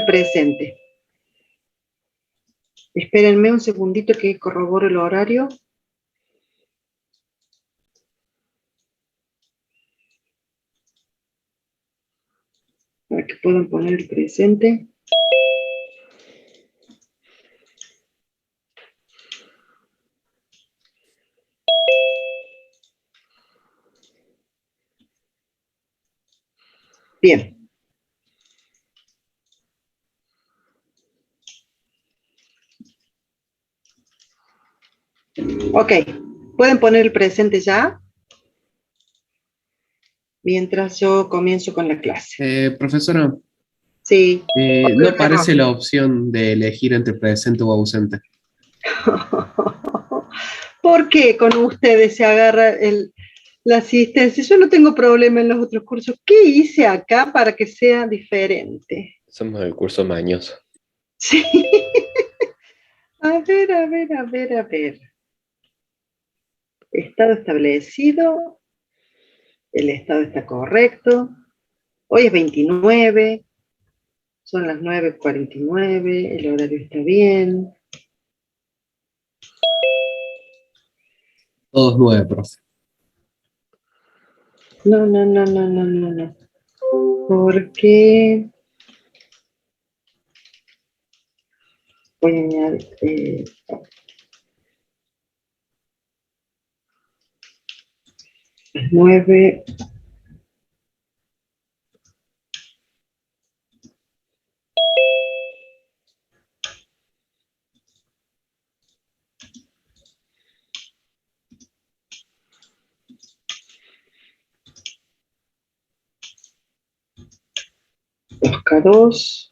presente. Espérenme un segundito que corroboro el horario. Para que puedan poner el presente. Bien. Ok, ¿pueden poner el presente ya? Mientras yo comienzo con la clase. Profesora, Sí. no aparece la opción de elegir entre presente o ausente. ¿Por qué con ustedes se agarra la asistencia? Yo no tengo problema en los otros cursos. ¿Qué hice acá para que sea diferente? Somos el curso mañoso. Sí. A ver, a ver, a ver, a ver. Estado establecido. El estado está correcto. Hoy es 29. Son las 9:49. El horario está bien. Todos 9, profe. No, no, no, no, no, no, no. ¿Por qué? Voy a añadir 9. Oscar 2.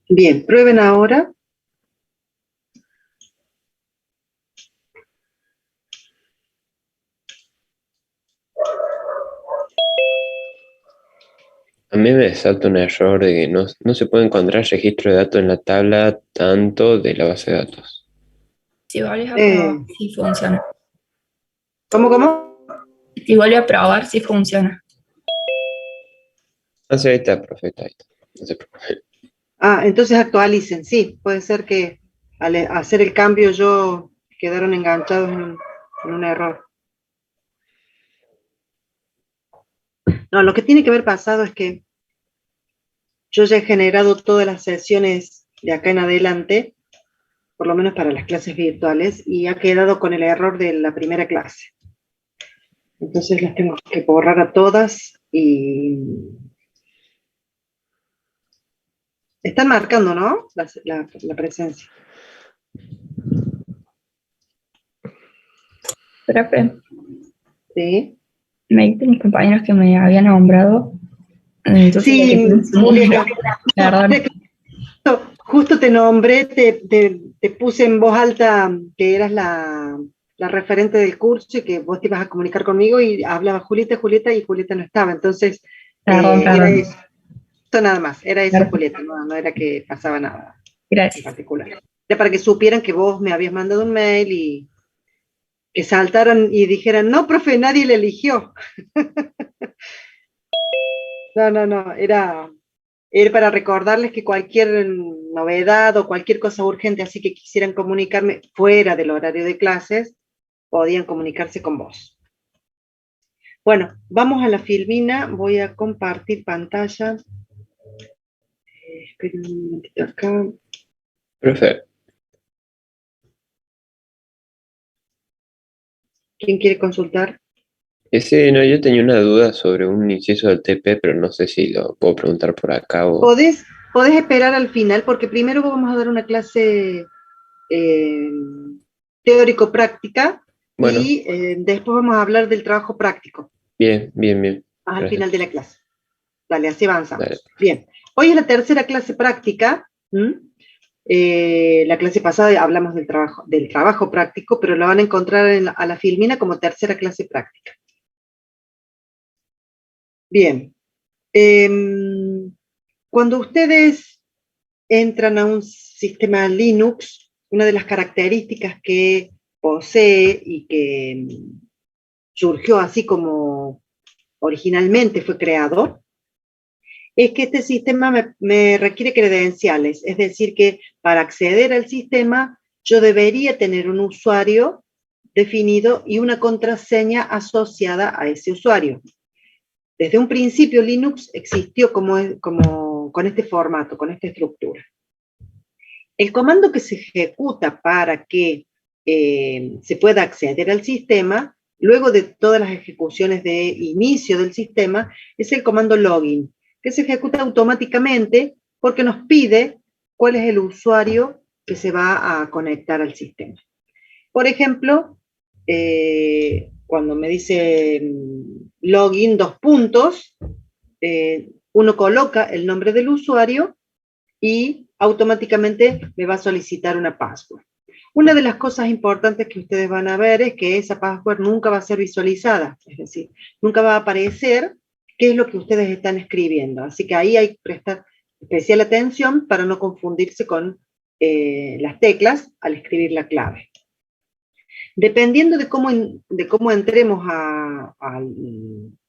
Bien, prueben ahora. A mí me salta un error de que no se puede encontrar registro de datos en la tabla tanto de la base de datos. Si vuelves a probar, sí funciona. ¿Cómo? Si vuelves a probar, sí funciona. Ah, sí, ahí está, profe, ahí está. No se preocupe. Entonces actualicen. Sí, puede ser que al hacer el cambio yo quedaron enganchados en un error. No, lo que tiene que haber pasado es que yo ya he generado todas las sesiones de acá en adelante, por lo menos para las clases virtuales, y ha quedado con el error de la primera clase. Entonces las tengo que borrar a todas y están marcando, ¿no? La presencia. Profe, Sí. me dicen mis compañeros que me habían nombrado. Entonces, Sí, Julieta. perdón. Justo te nombré, te puse en voz alta que eras la referente del curso y que vos te ibas a comunicar conmigo y hablaba Julieta, y Julieta no estaba. Entonces, Perdón. era eso. Esto nada más, era eso, Gracias. Julieta, no era que pasaba nada en Gracias. particular. Era para que supieran que vos me habías mandado un mail y que saltaran y dijeran, no, profe, nadie le eligió. No, era para recordarles que cualquier novedad o cualquier cosa urgente, así que quisieran comunicarme fuera del horario de clases, podían comunicarse con vos. Bueno, vamos a la filmina, voy a compartir pantalla. Esperen un momentito acá. Profe, ¿Quién quiere consultar? sí, no, yo tenía una duda sobre un inciso del TP, pero no sé si lo puedo preguntar por acá o... Podés esperar al final, porque primero vamos a dar una clase teórico-práctica Bueno, y después vamos a hablar del trabajo práctico, bien. al Gracias. final de la clase. Dale, así avanzamos. Dale. Bien, hoy es la tercera clase práctica, La clase pasada hablamos del trabajo práctico, pero lo van a encontrar a la Filmina como tercera clase práctica. Bien. Cuando ustedes entran a un sistema Linux, una de las características que posee y que surgió así como originalmente fue creado, es que este sistema me requiere credenciales, es decir, que para acceder al sistema yo debería tener un usuario definido y una contraseña asociada a ese usuario. Desde un principio Linux existió con este formato, con esta estructura. El comando que se ejecuta para que se pueda acceder al sistema, luego de todas las ejecuciones de inicio del sistema, es el comando login, que se ejecuta automáticamente porque nos pide cuál es el usuario que se va a conectar al sistema. Por ejemplo, cuando me dice login, uno coloca el nombre del usuario y automáticamente me va a solicitar una password. Una de las cosas importantes que ustedes van a ver es que esa password nunca va a ser visualizada, es decir, nunca va a aparecer qué es lo que ustedes están escribiendo. Así que ahí hay que prestar especial atención para no confundirse con las teclas al escribir la clave. Dependiendo de cómo entremos al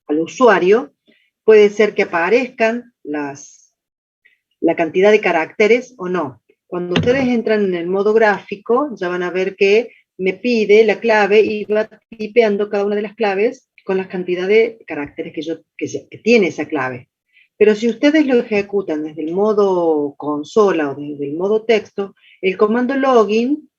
usuario, puede ser que aparezcan la cantidad de caracteres o no. Cuando ustedes entran en el modo gráfico, ya van a ver que me pide la clave y va tipeando cada una de las claves con la cantidad de caracteres que tiene esa clave. Pero si ustedes lo ejecutan desde el modo consola o desde el modo texto, el comando login,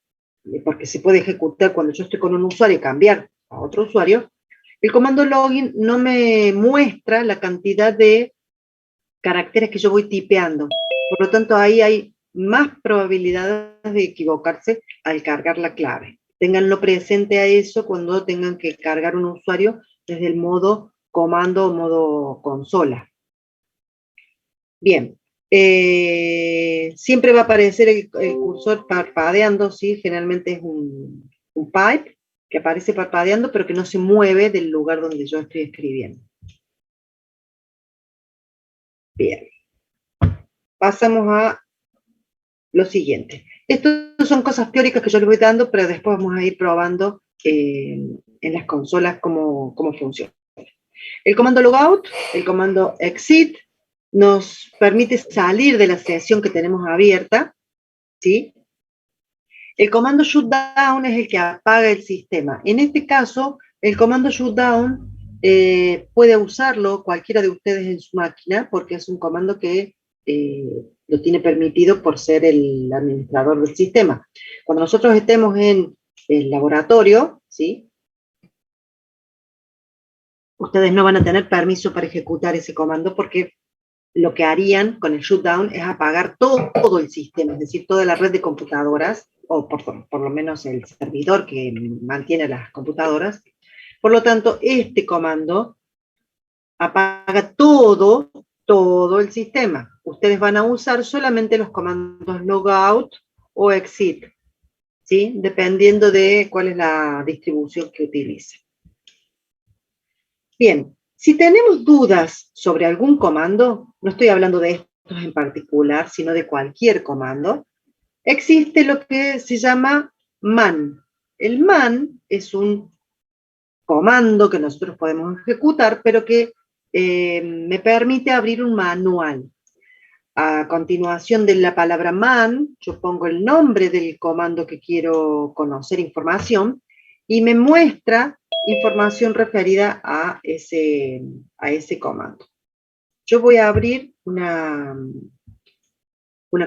porque se puede ejecutar cuando yo estoy con un usuario y cambiar a otro usuario, el comando login no me muestra la cantidad de caracteres que yo voy tipeando. Por lo tanto, ahí hay más probabilidades de equivocarse al cargar la clave. Ténganlo presente a eso cuando tengan que cargar un usuario desde el modo comando o modo consola. Bien. Siempre va a aparecer el cursor parpadeando, ¿sí? Generalmente es un pipe que aparece parpadeando, pero que no se mueve del lugar donde yo estoy escribiendo. Bien. Pasamos a lo siguiente. Estas son cosas teóricas que yo les voy dando, pero después vamos a ir probando en las consolas cómo funciona. El comando logout, el comando exit, nos permite salir de la sesión que tenemos abierta, ¿sí? El comando shutdown es el que apaga el sistema. En este caso, el comando shutdown puede usarlo cualquiera de ustedes en su máquina, porque es un comando que lo tiene permitido por ser el administrador del sistema. Cuando nosotros estemos en el laboratorio, ¿sí? Ustedes no van a tener permiso para ejecutar ese comando porque lo que harían con el shutdown es apagar todo el sistema, es decir, toda la red de computadoras, o por lo menos el servidor que mantiene las computadoras. Por lo tanto, este comando apaga todo el sistema. Ustedes van a usar solamente los comandos logout o exit, ¿sí? Dependiendo de cuál es la distribución que utilicen. Bien, si tenemos dudas sobre algún comando, no estoy hablando de estos en particular, sino de cualquier comando, existe lo que se llama man. El man es un comando que nosotros podemos ejecutar, pero que me permite abrir un manual. A continuación de la palabra man, yo pongo el nombre del comando que quiero conocer información y me muestra información referida a ese comando. Yo voy a abrir una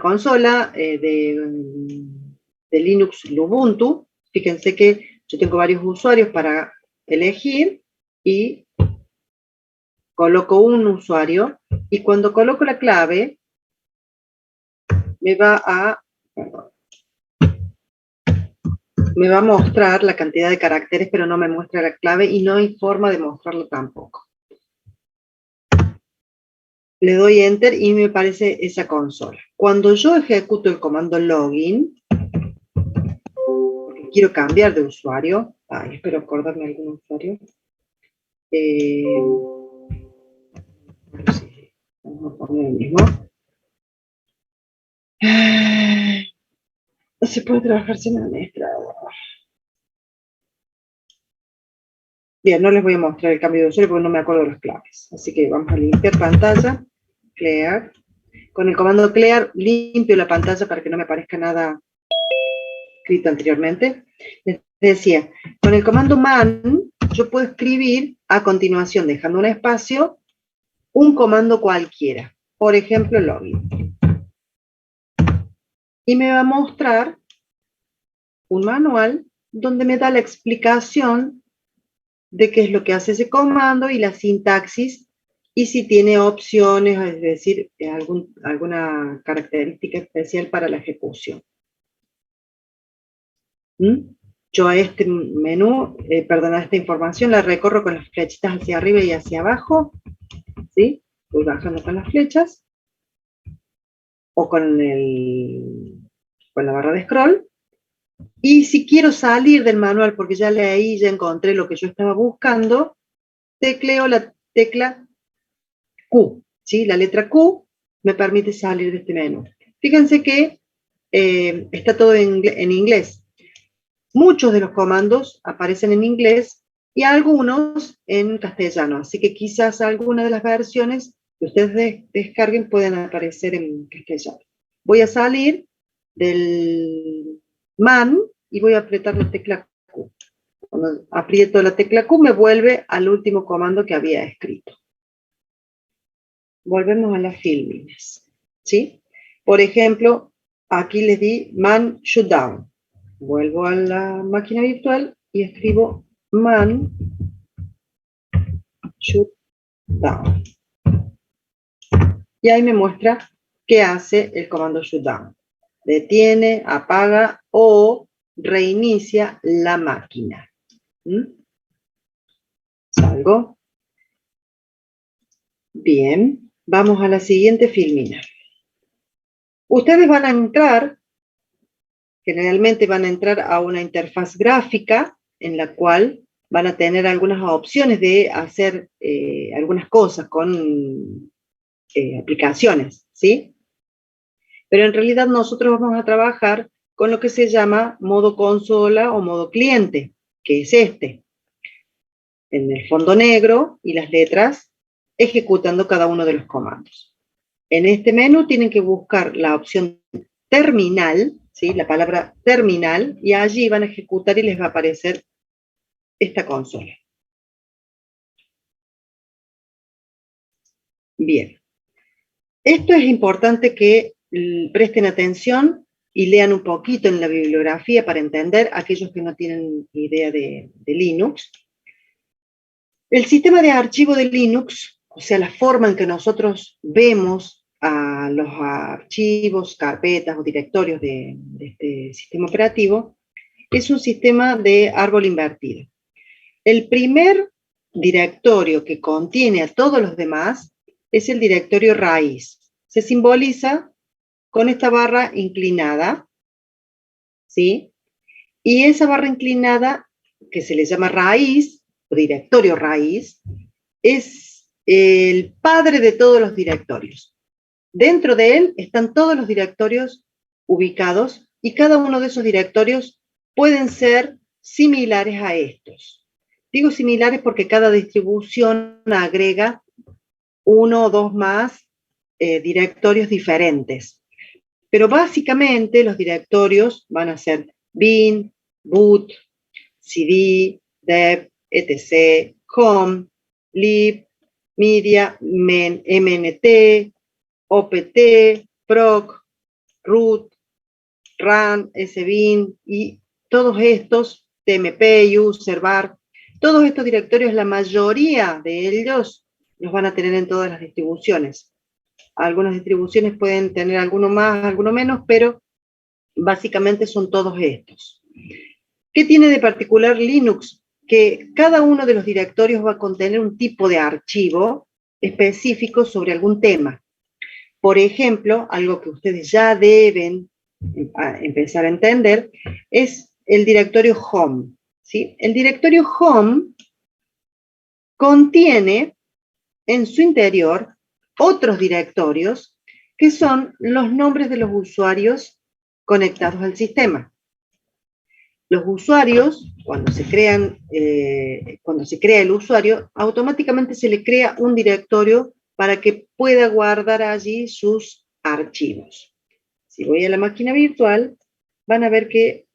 consola de Linux Ubuntu. Fíjense que yo tengo varios usuarios para elegir y coloco un usuario y cuando coloco la clave me va a mostrar la cantidad de caracteres, pero no me muestra la clave y no hay forma de mostrarlo tampoco. le doy Enter y me aparece esa consola. Cuando yo ejecuto el comando login, porque quiero cambiar de usuario, espero acordarme de algún usuario. Sí, vamos a poner el mismo. No se puede trabajar sin administrador. Bien, no les voy a mostrar el cambio de usuario porque no me acuerdo de las claves. Así que vamos a limpiar pantalla, clear. Con el comando clear limpio la pantalla para que no me aparezca nada escrito anteriormente. Les decía, con el comando man yo puedo escribir a continuación, dejando un espacio, un comando cualquiera. Por ejemplo, login. Y me va a mostrar un manual donde me da la explicación de qué es lo que hace ese comando y la sintaxis, y si tiene opciones, es decir, alguna característica especial para la ejecución. Yo a este menú, a esta información la recorro con las flechitas hacia arriba y hacia abajo, ¿sí? Voy bajando con las flechas, o con la barra de scroll, y si quiero salir del manual porque ya leí, ya encontré lo que yo estaba buscando, tecleo la tecla Q, ¿sí? La letra Q me permite salir de este menú. Fíjense que está todo en inglés. Muchos de los comandos aparecen en inglés y algunos en castellano, así que quizás alguna de las versiones que ustedes descarguen pueden aparecer en castellano. Voy a salir del man y voy a apretar la tecla Q. Cuando aprieto la tecla Q me vuelve al último comando que había escrito. Volvemos a las filmines, ¿sí? Por ejemplo, aquí les di man shutdown. Vuelvo a la máquina virtual y escribo man shutdown. Y ahí me muestra qué hace el comando shutdown. Detiene, apaga o reinicia la máquina. Salgo. Bien, vamos a la siguiente filmina. Ustedes van a entrar, generalmente van a entrar a una interfaz gráfica en la cual van a tener algunas opciones de hacer algunas cosas con aplicaciones, ¿sí? Pero en realidad nosotros vamos a trabajar con lo que se llama modo consola o modo cliente, que es este. En el fondo negro y las letras ejecutando cada uno de los comandos. En este menú tienen que buscar la opción terminal, ¿sí? La palabra terminal, y allí van a ejecutar y les va a aparecer esta consola. Bien. Esto es importante que presten atención y lean un poquito en la bibliografía para entender, aquellos que no tienen idea de Linux. El sistema de archivo de Linux, o sea, la forma en que nosotros vemos a los archivos, carpetas o directorios de este sistema operativo, es un sistema de árbol invertido. El primer directorio que contiene a todos los demás es el directorio raíz. Se simboliza con esta barra inclinada, ¿sí? Y esa barra inclinada, que se le llama raíz, o directorio raíz, es el padre de todos los directorios. Dentro de él están todos los directorios ubicados y cada uno de esos directorios pueden ser similares a estos. Digo similares porque cada distribución agrega uno o dos más directorios diferentes. Pero básicamente los directorios van a ser bin, boot, cd, dev, etc., home, lib, media, mnt, opt, proc, root, run, sbin y todos estos, tmp, user, bar, todos estos directorios, la mayoría de ellos los van a tener en todas las distribuciones. Algunas distribuciones pueden tener alguno más, alguno menos, pero básicamente son todos estos. ¿Qué tiene de particular Linux? Que cada uno de los directorios va a contener un tipo de archivo específico sobre algún tema. Por ejemplo, algo que ustedes ya deben empezar a entender es el directorio home, ¿sí? El directorio home contiene en su interior otros directorios que son los nombres de los usuarios conectados al sistema. Los usuarios, cuando se crea el usuario, automáticamente se le crea un directorio para que pueda guardar allí sus archivos. Si voy a la máquina virtual, van a ver que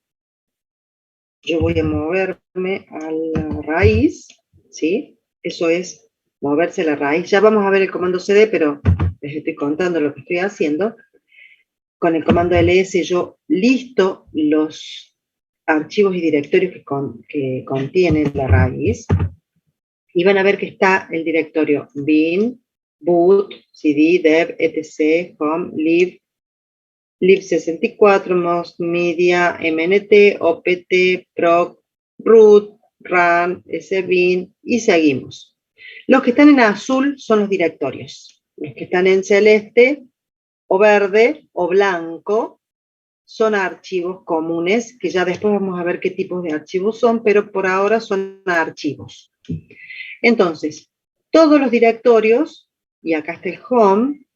yo voy a moverme a la raíz, ¿sí? Eso es moverse a la raíz. Ya vamos a ver el comando cd, pero les estoy contando lo que estoy haciendo. Con el comando ls yo listo los archivos y directorios que contienen la raíz. Y van a ver que está el directorio bin, boot, cd, dev, etc, home, lib, lib64, most media, mnt, opt, proc, root, run, sbin, y seguimos. Los que están en azul son los directorios. Los que están en celeste, o verde, o blanco, son archivos comunes, que ya después vamos a ver qué tipos de archivos son, pero por ahora son archivos. Entonces, todos los directorios, y acá está el home,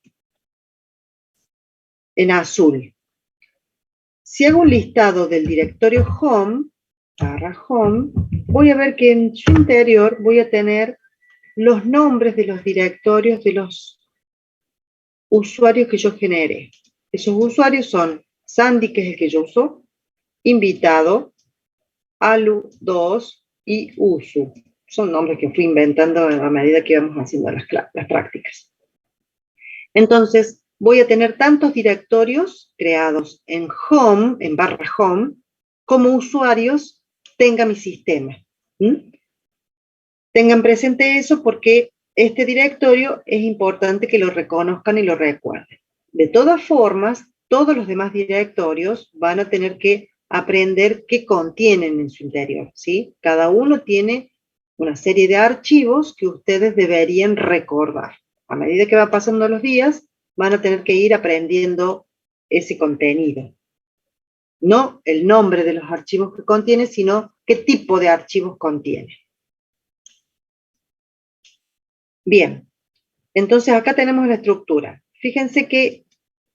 en azul. Si hago un listado del directorio home, barra home, voy a ver que en su interior voy a tener los nombres de los directorios de los usuarios que yo generé. Esos usuarios son Sandy, que es el que yo uso, invitado, Alu2 y Usu. Son nombres que fui inventando a medida que íbamos haciendo las prácticas. Entonces, voy a tener tantos directorios creados en home, en barra home, como usuarios tenga mi sistema. Tengan presente eso porque este directorio es importante que lo reconozcan y lo recuerden. De todas formas, todos los demás directorios van a tener que aprender qué contienen en su interior, ¿sí? Cada uno tiene una serie de archivos que ustedes deberían recordar. A medida que va pasando los días, van a tener que ir aprendiendo ese contenido. No el nombre de los archivos que contiene, sino qué tipo de archivos contiene. Bien, entonces acá tenemos la estructura. Fíjense que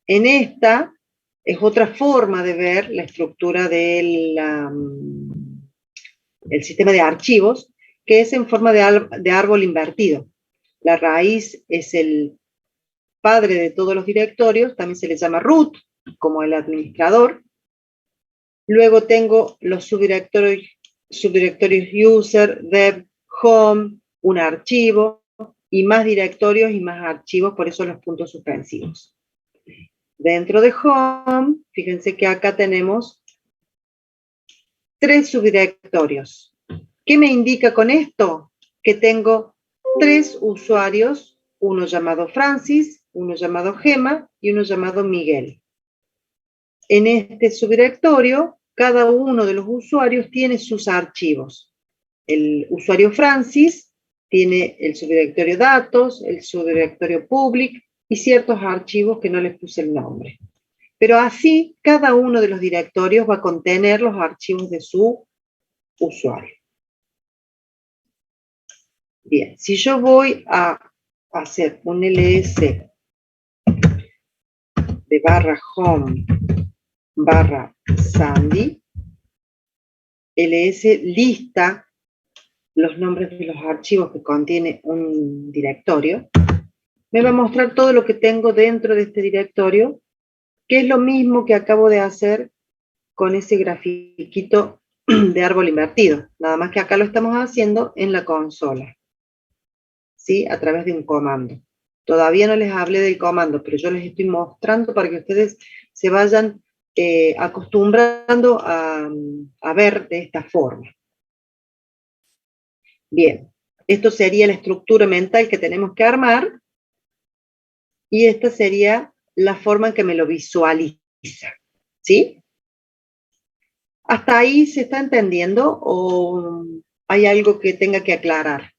en esta es otra forma de ver la estructura del el sistema de archivos, que es en forma de árbol invertido. La raíz es el padre de todos los directorios, también se le llama root, como el administrador. Luego tengo los subdirectorios user, dev, home, un archivo, y más directorios y más archivos, por eso los puntos suspensivos. Dentro de home, fíjense que acá tenemos 3 subdirectorios. ¿Qué me indica con esto? Que tengo 3 usuarios, uno llamado Francis, uno llamado Gemma y uno llamado Miguel. En este subdirectorio, cada uno de los usuarios tiene sus archivos. El usuario Francis tiene el subdirectorio datos, el subdirectorio public y ciertos archivos que no les puse el nombre. Pero así, cada uno de los directorios va a contener los archivos de su usuario. Bien, si yo voy a hacer un ls de barra home barra Sandy, ls lista los nombres de los archivos que contiene un directorio, me va a mostrar todo lo que tengo dentro de este directorio, que es lo mismo que acabo de hacer con ese grafiquito de árbol invertido, nada más que acá lo estamos haciendo en la consola, ¿sí? A través de un comando. Todavía no les hablé del comando, pero yo les estoy mostrando para que ustedes se vayan acostumbrando a ver de esta forma. Bien, esto sería la estructura mental que tenemos que armar y esta sería la forma en que me lo visualiza, ¿sí? ¿Hasta ahí se está entendiendo o hay algo que tenga que aclarar?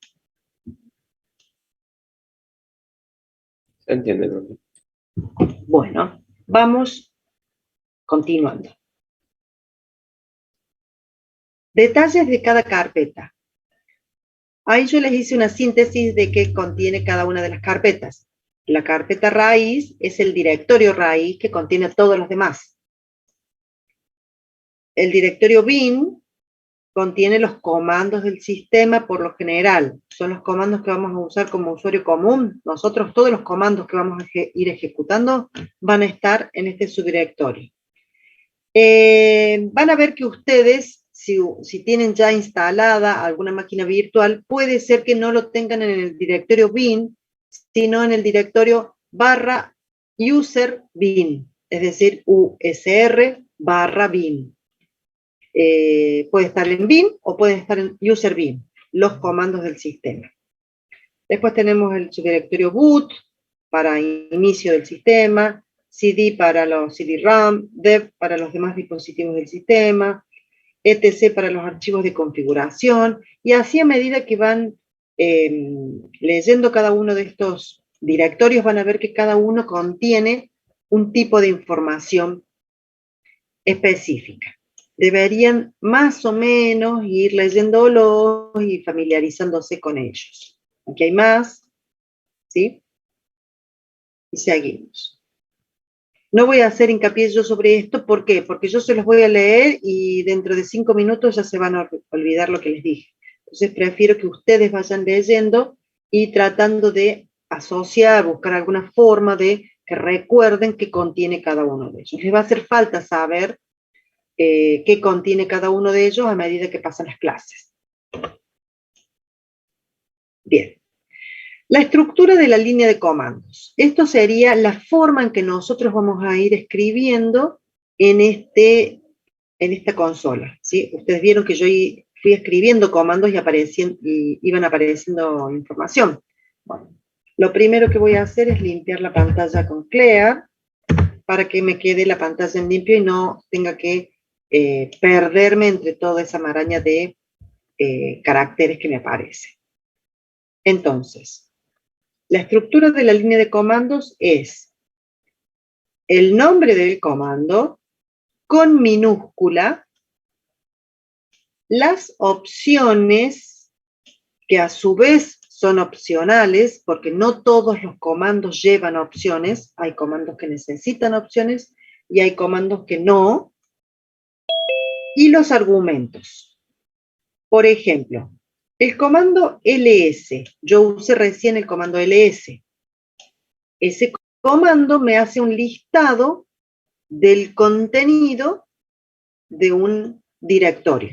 Se entiende, profe. Bueno, vamos continuando. Detalles de cada carpeta. Ahí yo les hice una síntesis de qué contiene cada una de las carpetas. La carpeta raíz es el directorio raíz que contiene todos los demás. El directorio bin contiene los comandos del sistema por lo general. Son los comandos que vamos a usar como usuario común. Nosotros todos los comandos que vamos a ir ejecutando van a estar en este subdirectorio. Van a ver que ustedes, si tienen ya instalada alguna máquina virtual, puede ser que no lo tengan en el directorio bin, sino en el directorio /user bin, es decir, usr/bin. Puede estar en bin o puede estar en user bin, los comandos del sistema. Después tenemos el subdirectorio boot para inicio del sistema, CD para los CD-ROM, dev para los demás dispositivos del sistema, etc. para los archivos de configuración, y así a medida que van leyendo cada uno de estos directorios van a ver que cada uno contiene un tipo de información específica. Deberían más o menos ir leyéndolos y familiarizándose con ellos. Aquí hay más, ¿sí? Y seguimos. No voy a hacer hincapié yo sobre esto, ¿por qué? Porque yo se los voy a leer y dentro de 5 minutos ya se van a olvidar lo que les dije. Entonces prefiero que ustedes vayan leyendo y tratando de asociar, buscar alguna forma de que recuerden qué contiene cada uno de ellos. Les va a hacer falta saber qué contiene cada uno de ellos a medida que pasan las clases. Bien. La estructura de la línea de comandos. Esto sería la forma en que nosotros vamos a ir escribiendo en esta consola, ¿sí? Ustedes vieron que yo fui escribiendo comandos y iban apareciendo información. Bueno, lo primero que voy a hacer es limpiar la pantalla con Clear para que me quede la pantalla en limpio y no tenga que perderme entre toda esa maraña de caracteres que me aparece. Entonces, la estructura de la línea de comandos es el nombre del comando con minúscula, las opciones que a su vez son opcionales, porque no todos los comandos llevan opciones, hay comandos que necesitan opciones y hay comandos que no, y los argumentos. Por ejemplo, el comando ls, yo usé recién el comando ls. Ese comando me hace un listado del contenido de un directorio.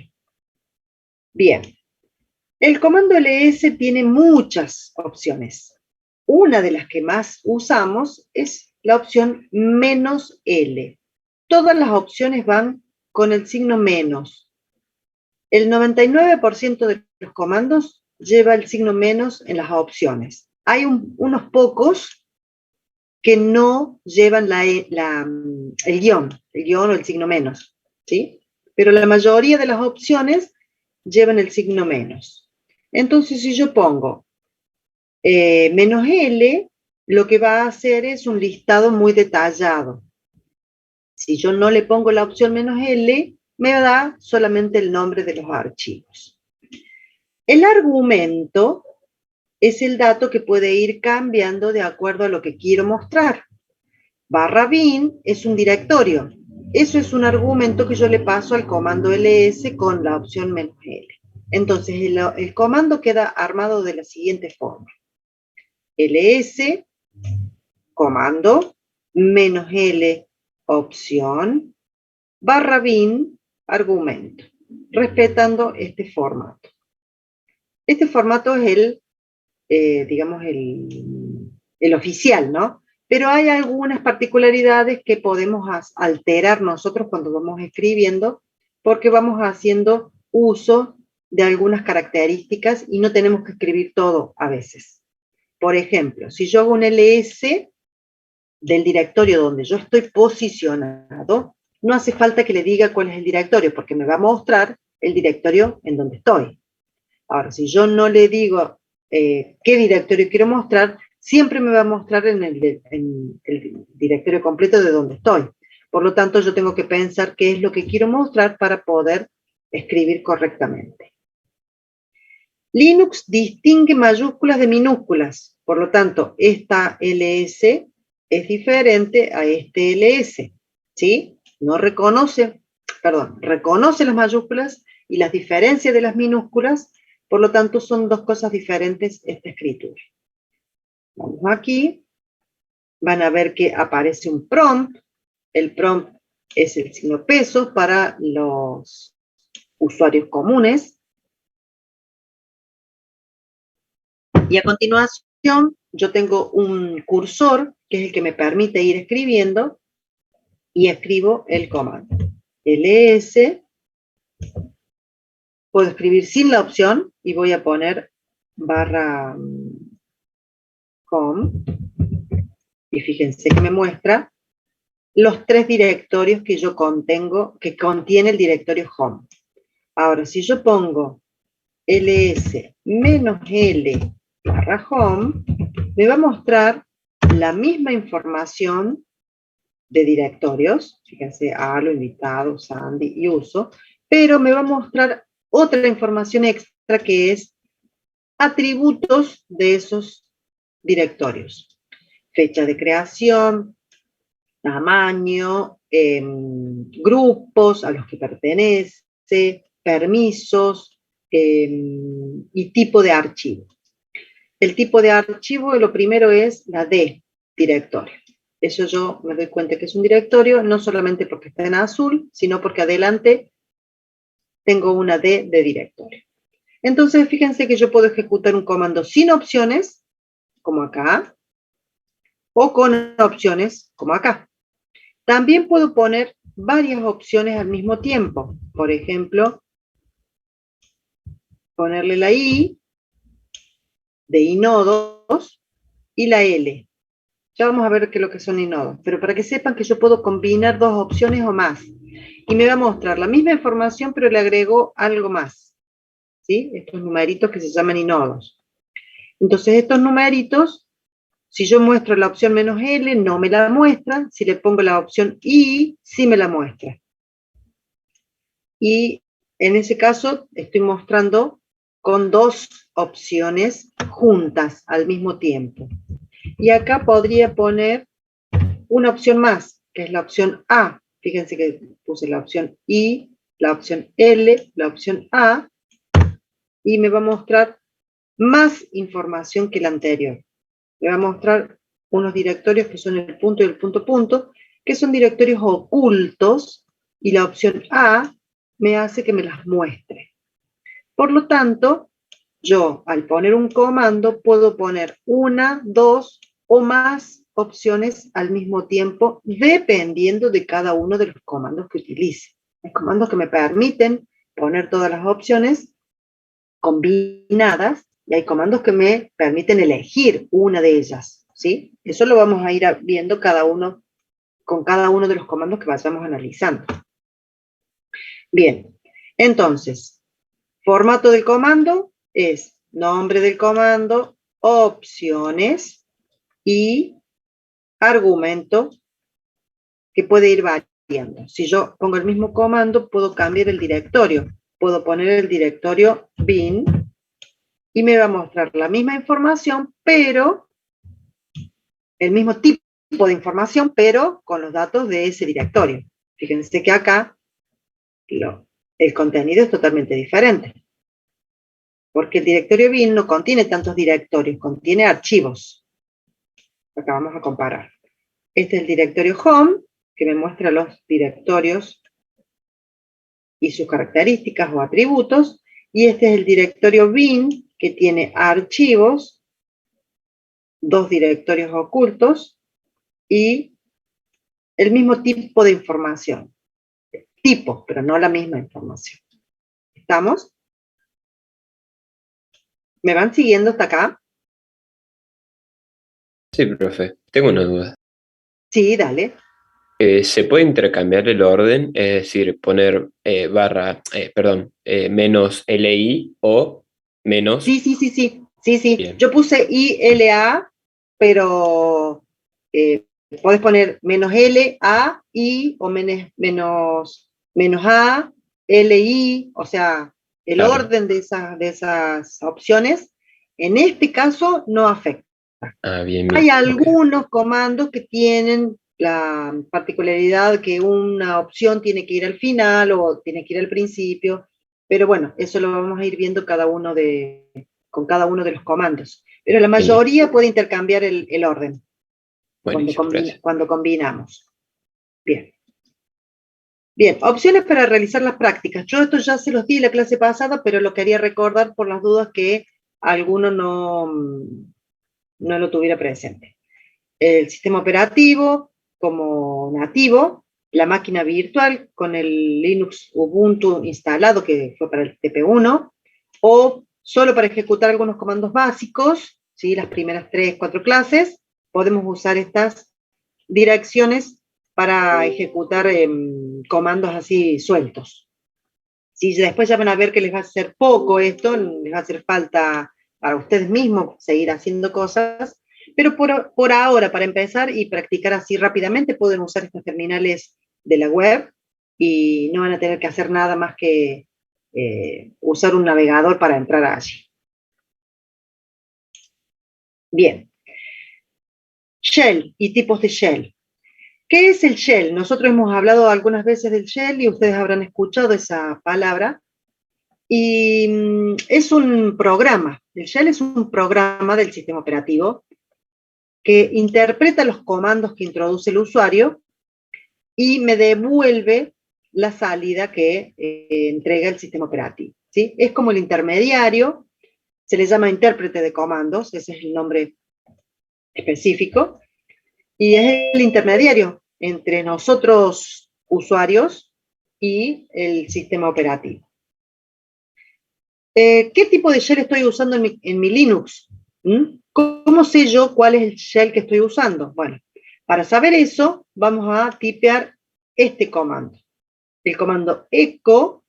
Bien, el comando ls tiene muchas opciones. Una de las que más usamos es la opción "-l". Todas las opciones van con el signo menos. El 99% de los comandos lleva el signo menos en las opciones. Hay unos pocos que no llevan el guión o el signo menos, ¿sí? Pero la mayoría de las opciones llevan el signo menos. Entonces, si yo pongo "-l", lo que va a hacer es un listado muy detallado. Si yo no le pongo la opción "-l", me da solamente el nombre de los archivos. El argumento es el dato que puede ir cambiando de acuerdo a lo que quiero mostrar. /bin es un directorio. Eso es un argumento que yo le paso al comando ls con la opción "-l". Entonces, el comando queda armado de la siguiente forma. ls, comando, "-l, opción, /bin, argumento, respetando este formato. Este formato es digamos, el oficial, ¿no? Pero hay algunas particularidades que podemos alterar nosotros cuando vamos escribiendo, porque vamos haciendo uso de algunas características y no tenemos que escribir todo a veces. Por ejemplo, si yo hago un ls del directorio donde yo estoy posicionado, no hace falta que le diga cuál es el directorio, porque me va a mostrar el directorio en donde estoy. Ahora, si yo no le digo qué directorio quiero mostrar, siempre me va a mostrar en el directorio completo de donde estoy. Por lo tanto, yo tengo que pensar qué es lo que quiero mostrar para poder escribir correctamente. Linux distingue mayúsculas de minúsculas. Por lo tanto, esta ls es diferente a este ls. ¿Sí? No reconoce, reconoce las mayúsculas y las diferencias de las minúsculas. Por lo tanto, son dos cosas diferentes esta escritura. Vamos aquí. Van a ver que aparece un prompt. El prompt es el signo peso para los usuarios comunes. Y a continuación, yo tengo un cursor, que es el que me permite ir escribiendo, y escribo el comando. ls, puedo escribir sin la opción, y voy a poner barra com, y fíjense que me muestra los 3 directorios que yo contengo, que contiene el directorio home. Ahora, si yo pongo ls-l barra home, me va a mostrar la misma información de directorios, fíjense, halo, invitado, Sandy y uso, pero me va a mostrar otra información extra que es atributos de esos directorios. Fecha de creación, tamaño, grupos a los que pertenece, permisos y tipo de archivo. El tipo de archivo, lo primero es la D, directorio. Eso yo me doy cuenta que es un directorio, no solamente porque está en azul, sino porque adelante tengo una D de directorio. Entonces, fíjense que yo puedo ejecutar un comando sin opciones, como acá, o con opciones, como acá. También puedo poner varias opciones al mismo tiempo. Por ejemplo, ponerle la I de inodos y la L. Ya vamos a ver qué es lo que son inodos, pero para que sepan que yo puedo combinar 2 opciones o más. Y me va a mostrar la misma información, pero le agrego algo más. ¿Sí? Estos numeritos que se llaman inodos. Entonces, estos numeritos, si yo muestro la opción "-l", no me la muestra. Si le pongo la opción "i", sí me la muestra. Y en ese caso, estoy mostrando con 2 opciones juntas al mismo tiempo. Y acá podría poner una opción más, que es la opción A. Fíjense que puse la opción I, la opción L, la opción A, y me va a mostrar más información que la anterior. Me va a mostrar unos directorios que son el punto y el punto punto, que son directorios ocultos, y la opción A me hace que me las muestre. Por lo tanto, yo al poner un comando puedo poner 1, 2 o más opciones al mismo tiempo, dependiendo de cada uno de los comandos que utilice. Hay comandos que me permiten poner todas las opciones combinadas y hay comandos que me permiten elegir una de ellas, ¿sí? Eso lo vamos a ir viendo con cada uno de los comandos que vayamos analizando. Bien, entonces, formato del comando es nombre del comando, opciones y argumento que puede ir variando. Si yo pongo el mismo comando, puedo cambiar el directorio. Puedo poner el directorio bin y me va a mostrar la misma información, pero el mismo tipo de información, pero con los datos de ese directorio. Fíjense que acá el contenido es totalmente diferente. Porque el directorio bin no contiene tantos directorios, contiene archivos. Acá vamos a comparar. Este es el directorio home, que me muestra los directorios y sus características o atributos. Y este es el directorio bin, que tiene archivos, 2 directorios ocultos y el mismo tipo de información. Tipos, pero no la misma información. ¿Estamos? ¿Me van siguiendo hasta acá? Sí, profe, tengo una duda. Sí, dale. ¿Se puede intercambiar el orden? Es decir, poner menos LI o menos... Sí. Bien. Yo puse ILA, pero podés poner -L, A, I, o menos A, L, I, o sea, el Claro. orden de esas opciones, en este caso no afecta. Ah, bien, Hay bien. Ok. algunos comandos que tienen la particularidad que una opción tiene que ir al final o tiene que ir al principio, pero bueno, eso lo vamos a ir viendo con cada uno de los comandos. Pero la Genial. mayoría puede intercambiar el orden Buenísimo, gracias. cuando combinamos. Bien. Bien, opciones para realizar las prácticas. Yo esto ya se los di en la clase pasada, pero lo quería recordar por las dudas que alguno no lo tuviera presente. El sistema operativo como nativo, la máquina virtual con el Linux Ubuntu instalado, que fue para el TP1, o solo para ejecutar algunos comandos básicos, ¿sí? Las primeras 3, 4 clases, podemos usar estas direcciones para ejecutar comandos así sueltos. Si después ya van a ver que les va a hacer poco esto, les va a hacer falta para ustedes mismos seguir haciendo cosas, pero por ahora, para empezar y practicar así rápidamente, pueden usar estas terminales de la web y no van a tener que hacer nada más que usar un navegador para entrar allí. Bien. Shell y tipos de shell. ¿Qué es el shell? Nosotros hemos hablado algunas veces del shell y ustedes habrán escuchado esa palabra. Y es un programa. El shell es un programa del sistema operativo que interpreta los comandos que introduce el usuario y me devuelve la salida que entrega el sistema operativo, ¿sí? Es como el intermediario, se le llama intérprete de comandos, ese es el nombre específico, y es el intermediario entre nosotros usuarios y el sistema operativo. ¿Qué tipo de shell estoy usando en mi Linux? ¿Cómo sé yo cuál es el shell que estoy usando? Bueno, para saber eso, vamos a tipear este comando. El comando echo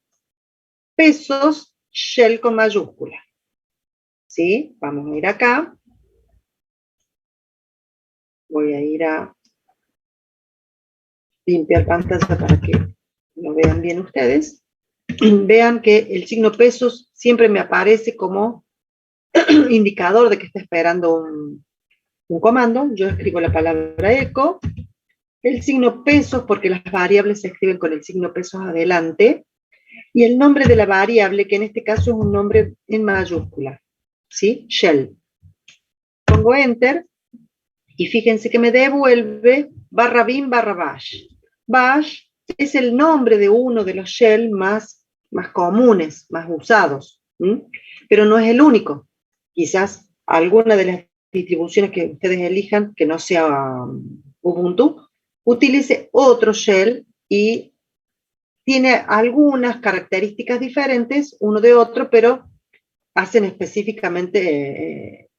pesos shell con mayúscula. ¿Sí? Vamos a ir acá. Voy a ir a limpiar pantalla para que lo vean bien ustedes. Vean que el signo pesos siempre me aparece como indicador de que está esperando un comando. Yo escribo la palabra echo, el signo pesos, porque las variables se escriben con el signo pesos adelante, y el nombre de la variable, que en este caso es un nombre en mayúscula, ¿sí? Shell. Pongo enter, y fíjense que me devuelve /bin /bash. Bash es el nombre de uno de los shell más comunes, más usados, pero no es el único. Quizás alguna de las distribuciones que ustedes elijan, que no sea Ubuntu, utilice otro shell y tiene algunas características diferentes uno de otro, pero hacen específicamente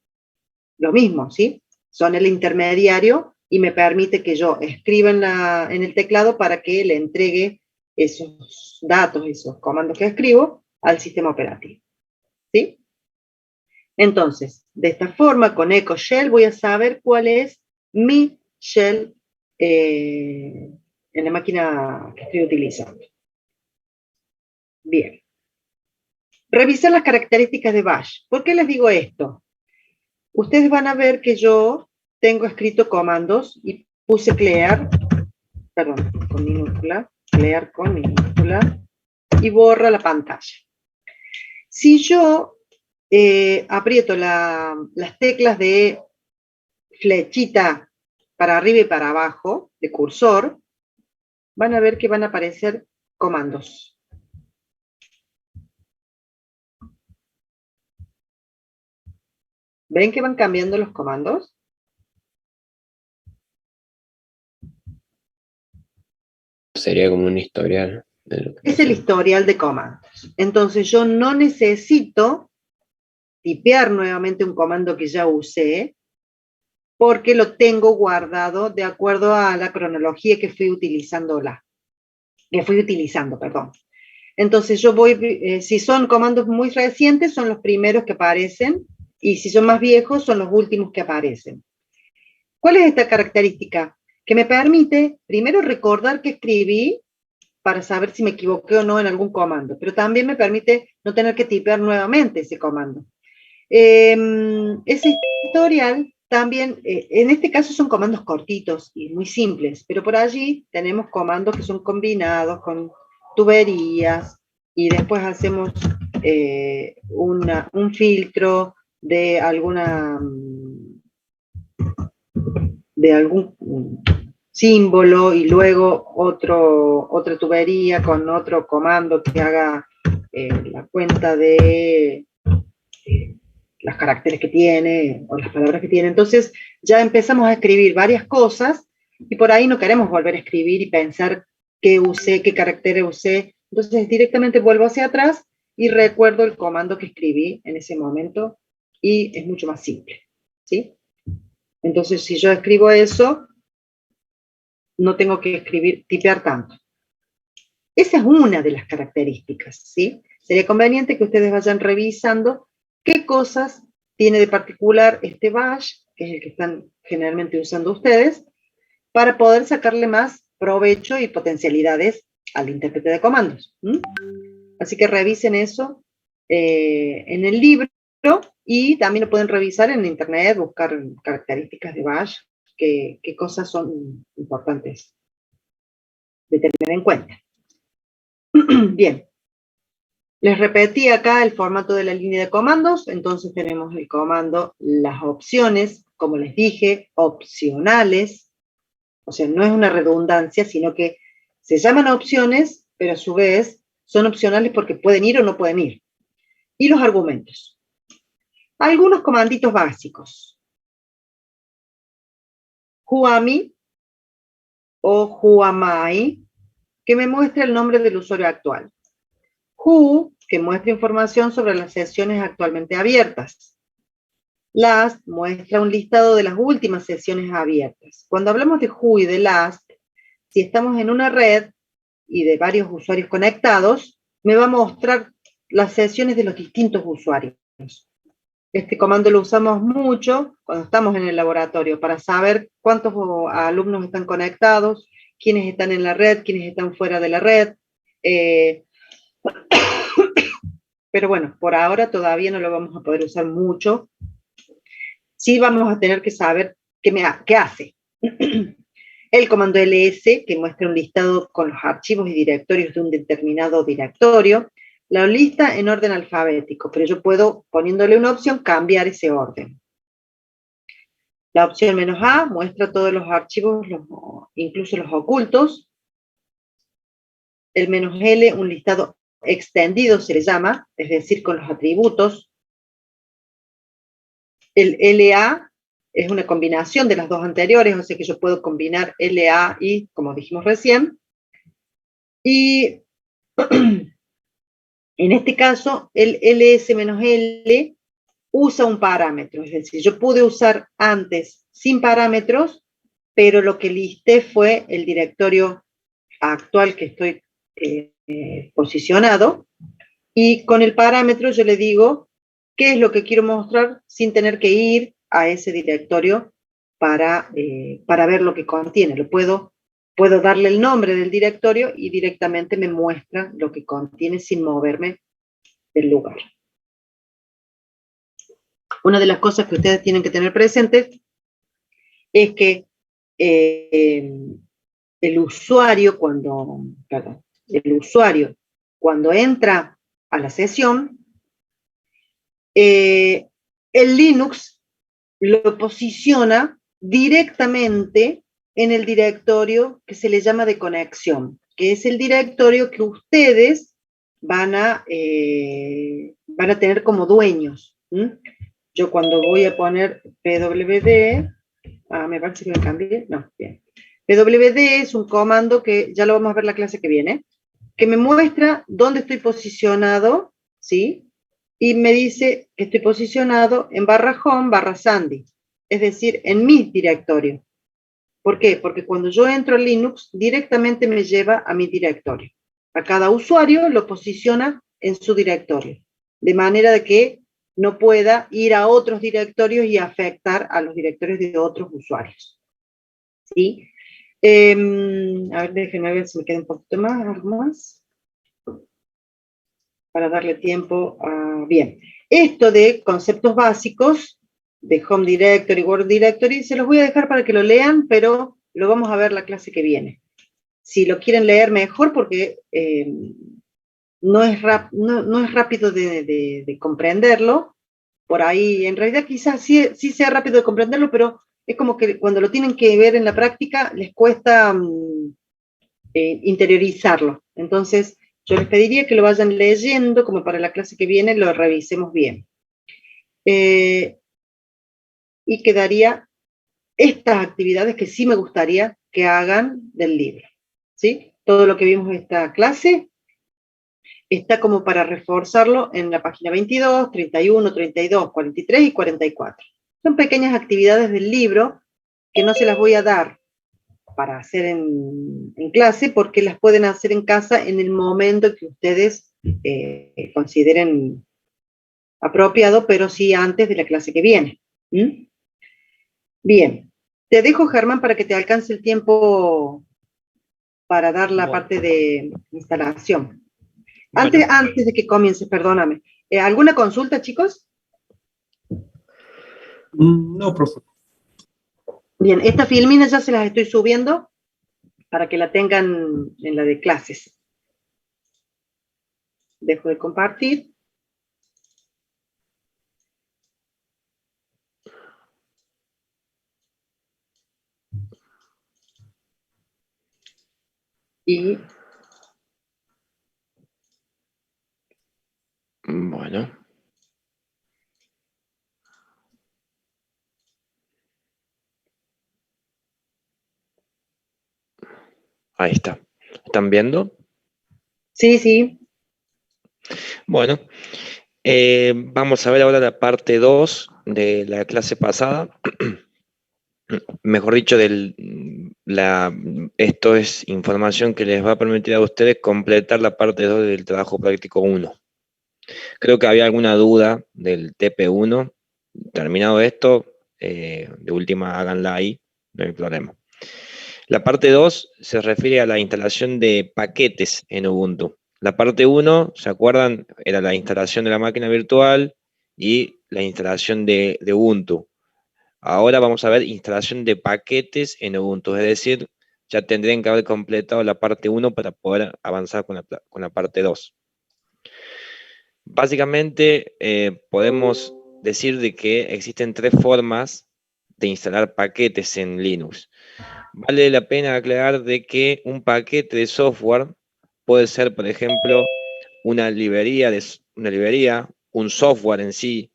lo mismo, ¿sí? Son el intermediario y me permite que yo escriba en el teclado para que le entregue esos datos, esos comandos que escribo al sistema operativo, ¿sí? Entonces, de esta forma, con echo shell voy a saber cuál es mi shell en la máquina que estoy utilizando. Bien. Revisar las características de bash. ¿Por qué les digo esto? Ustedes van a ver que yo tengo escrito comandos y puse clear, perdón, con minúscula, clear con minúscula, y borra la pantalla. Si yo aprieto las teclas de flechita para arriba y para abajo, de cursor, van a ver que van a aparecer comandos. ¿Ven que van cambiando los comandos? Sería como un historial. Es el historial de comandos. Entonces yo no necesito tipear nuevamente un comando que ya usé, porque lo tengo guardado de acuerdo a la cronología que fui utilizando, perdón. Entonces yo voy, si son comandos muy recientes, son los primeros que aparecen, y si son más viejos, son los últimos que aparecen. ¿Cuál es esta característica? Que me permite primero recordar que escribí para saber si me equivoqué o no en algún comando, pero también me permite no tener que tipear nuevamente ese comando. Ese historial también, en este caso son comandos cortitos y muy simples, pero por allí tenemos comandos que son combinados con tuberías y después hacemos un filtro de algún símbolo y luego otra tubería con otro comando que haga la cuenta de los caracteres que tiene o las palabras que tiene. Entonces ya empezamos a escribir varias cosas y por ahí no queremos volver a escribir y pensar qué usé, qué caracteres usé. Entonces directamente vuelvo hacia atrás y recuerdo el comando que escribí en ese momento y es mucho más simple, ¿sí? Entonces si yo escribo eso, no tengo que tipear tanto. Esa es una de las características, ¿sí? Sería conveniente que ustedes vayan revisando qué cosas tiene de particular este bash, que es el que están generalmente usando ustedes, para poder sacarle más provecho y potencialidades al intérprete de comandos. Así que revisen eso en el libro y también lo pueden revisar en internet, buscar características de bash, qué cosas son importantes de tener en cuenta. Bien, les repetí acá el formato de la línea de comandos, entonces tenemos el comando, las opciones, como les dije, opcionales, o sea, no es una redundancia, sino que se llaman opciones, pero a su vez son opcionales porque pueden ir o no pueden ir. Y los argumentos. Algunos comanditos básicos. Whoami o whoami, que me muestra el nombre del usuario actual. Who, que muestra información sobre las sesiones actualmente abiertas. Last muestra un listado de las últimas sesiones abiertas. Cuando hablamos de who y de last, si estamos en una red y de varios usuarios conectados, me va a mostrar las sesiones de los distintos usuarios. Este comando lo usamos mucho cuando estamos en el laboratorio para saber cuántos alumnos están conectados, quiénes están en la red, quiénes están fuera de la red. Pero bueno, por ahora todavía no lo vamos a poder usar mucho. Sí vamos a tener que saber qué hace. El comando ls, que muestra un listado con los archivos y directorios de un determinado directorio, la lista en orden alfabético, pero yo puedo, poniéndole una opción, cambiar ese orden. La opción "-a" muestra todos los archivos, incluso los ocultos. El "-l", un listado extendido se le llama, es decir, con los atributos. El LA es una combinación de las dos anteriores, o sea que yo puedo combinar LA y, como dijimos recién. Y en este caso, el ls-l usa un parámetro, es decir, yo pude usar antes sin parámetros, pero lo que listé fue el directorio actual que estoy posicionado, y con el parámetro yo le digo qué es lo que quiero mostrar sin tener que ir a ese directorio para ver lo que contiene. Puedo darle el nombre del directorio y directamente me muestra lo que contiene sin moverme del lugar. Una de las cosas que ustedes tienen que tener presentes es que el usuario cuando entra a la sesión, el Linux lo posiciona directamente en el directorio que se le llama de conexión, que es el directorio que ustedes van a tener como dueños. Yo cuando voy a poner pwd, me parece que me cambié, no, bien. pwd es un comando que ya lo vamos a ver la clase que viene, que me muestra dónde estoy posicionado, ¿sí? Y me dice que estoy posicionado en /home/sandy, es decir, en mi directorio. ¿Por qué? Porque cuando yo entro a Linux, directamente me lleva a mi directorio. A cada usuario lo posiciona en su directorio, de manera de que no pueda ir a otros directorios y afectar a los directorios de otros usuarios. ¿Sí? A ver, déjenme ver si me queda un poquito más, algo más, para darle tiempo a... Bien, esto de conceptos básicos de Home Directory, Work Directory, se los voy a dejar para que lo lean, pero lo vamos a ver la clase que viene. Si lo quieren leer mejor, porque no es rápido de comprenderlo, por ahí, en realidad quizás sí sea rápido de comprenderlo, pero es como que cuando lo tienen que ver en la práctica, les cuesta interiorizarlo. Entonces, yo les pediría que lo vayan leyendo, como para la clase que viene lo revisemos bien. Y quedaría estas actividades que sí me gustaría que hagan del libro. ¿Sí? Todo lo que vimos en esta clase está como para reforzarlo en la página 22, 31, 32, 43 y 44. Son pequeñas actividades del libro que no se las voy a dar para hacer en clase, porque las pueden hacer en casa en el momento que ustedes consideren apropiado, pero sí antes de la clase que viene. ¿Mm? Bien, te dejo, Germán, para que te alcance el tiempo para dar la parte de instalación. Bueno. Antes de que comiences, perdóname. ¿Alguna consulta, chicos? No, profe. Bien, esta filmina ya se las estoy subiendo para que la tengan en la de clases. Dejo de compartir. Y... Bueno. Ahí está. ¿Están viendo? Sí, sí. Bueno, vamos a ver ahora la parte 2 de la clase pasada. Mejor dicho, esto es información que les va a permitir a ustedes completar la parte 2 del trabajo práctico 1. Creo que había alguna duda del TP1. Terminado esto, de última háganla ahí, no hay problema. La parte 2 se refiere a la instalación de paquetes en Ubuntu. La parte 1, ¿se acuerdan? Era la instalación de la máquina virtual y la instalación de Ubuntu. Ahora vamos a ver instalación de paquetes en Ubuntu, es decir, ya tendrían que haber completado la parte 1 para poder avanzar con la parte 2. Básicamente, podemos decir de que existen 3 formas de instalar paquetes en Linux. Vale la pena aclarar de que un paquete de software puede ser, por ejemplo, una librería, un software en sí,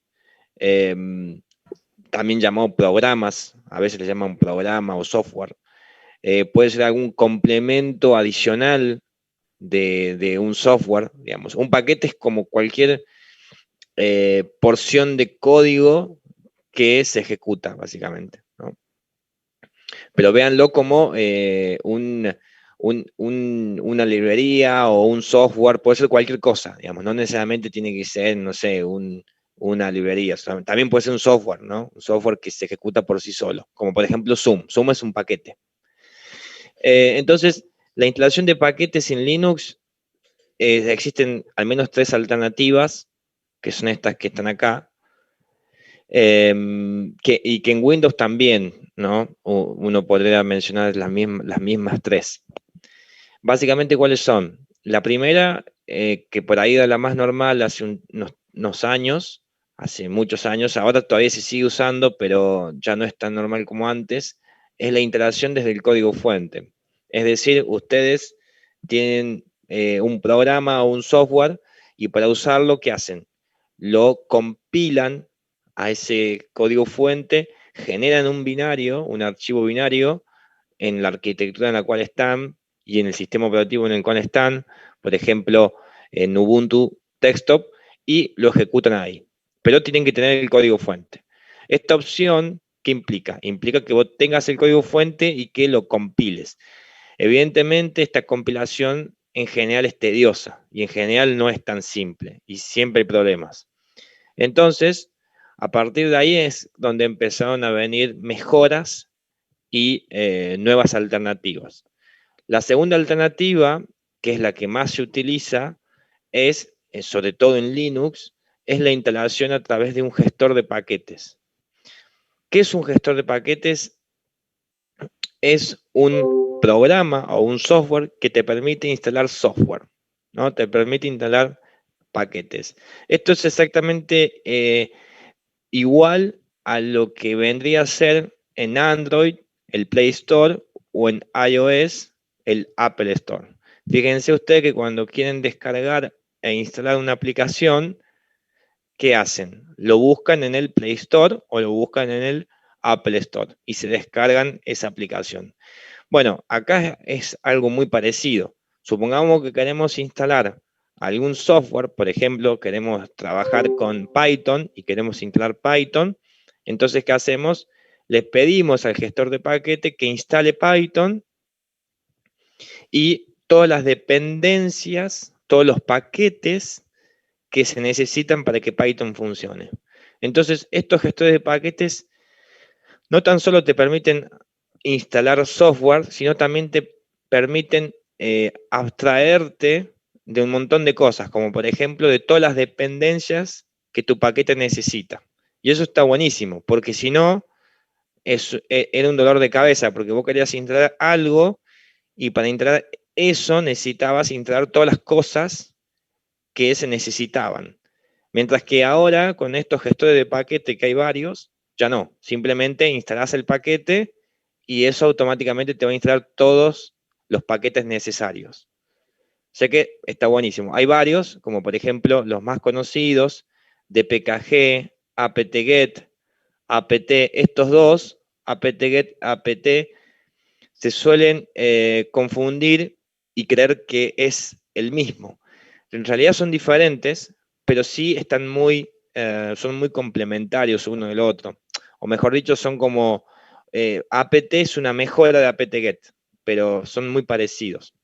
también llamado programas, a veces le llaman programa o software. Puede ser algún complemento adicional de un software, digamos. Un paquete es como cualquier porción de código que se ejecuta, básicamente, ¿no? Pero véanlo como una librería o un software, puede ser cualquier cosa, digamos, no necesariamente tiene que ser, no sé, una librería, también puede ser un software, ¿no? Un software que se ejecuta por sí solo, como por ejemplo Zoom. Zoom es un paquete. Entonces, la instalación de paquetes en Linux, existen al menos 3 alternativas, que son estas que están acá, y que en Windows también, ¿no? Uno podría mencionar las mismas 3. Básicamente, ¿cuáles son? La primera, que por ahí era la más normal hace unos años, hace muchos años, ahora todavía se sigue usando, pero ya no es tan normal como antes, es la instalación desde el código fuente. Es decir, ustedes tienen un programa o un software y para usarlo, ¿qué hacen? Lo compilan a ese código fuente, generan un binario, un archivo binario en la arquitectura en la cual están y en el sistema operativo en el cual están, por ejemplo, en Ubuntu Desktop, y lo ejecutan ahí. Pero tienen que tener el código fuente. Esta opción, ¿qué implica? Implica que vos tengas el código fuente y que lo compiles. Evidentemente, esta compilación en general es tediosa y en general no es tan simple y siempre hay problemas. Entonces, a partir de ahí es donde empezaron a venir mejoras y nuevas alternativas. La segunda alternativa, que es la que más se utiliza, es, sobre todo en Linux, es la instalación a través de un gestor de paquetes. ¿Qué es un gestor de paquetes? Es un programa o un software que te permite instalar software, ¿no? Te permite instalar paquetes. Esto es exactamente igual a lo que vendría a ser en Android el Play Store o en iOS el Apple Store. Fíjense ustedes que cuando quieren descargar e instalar una aplicación, ¿qué hacen? Lo buscan en el Play Store o lo buscan en el Apple Store y se descargan esa aplicación. Bueno, acá es algo muy parecido. Supongamos que queremos instalar algún software, por ejemplo, queremos trabajar con Python y queremos instalar Python. Entonces, ¿qué hacemos? Le pedimos al gestor de paquete que instale Python y todas las dependencias, todos los paquetes que se necesitan para que Python funcione. Entonces, estos gestores de paquetes no tan solo te permiten instalar software, sino también te permiten abstraerte de un montón de cosas, como por ejemplo de todas las dependencias que tu paquete necesita. Y eso está buenísimo, porque si no, era un dolor de cabeza, porque vos querías instalar algo y para instalar eso necesitabas instalar todas las cosas que se necesitaban. Mientras que ahora, con estos gestores de paquete, que hay varios, ya no. Simplemente instalás el paquete y eso automáticamente te va a instalar todos los paquetes necesarios. Sé que está buenísimo. Hay varios, como por ejemplo los más conocidos, dpkg, apt-get, apt, estos dos, apt-get, apt, se suelen confundir y creer que es el mismo. En realidad son diferentes, pero sí están son muy complementarios uno del otro. O mejor dicho, son como apt es una mejora de apt-get, pero son muy parecidos.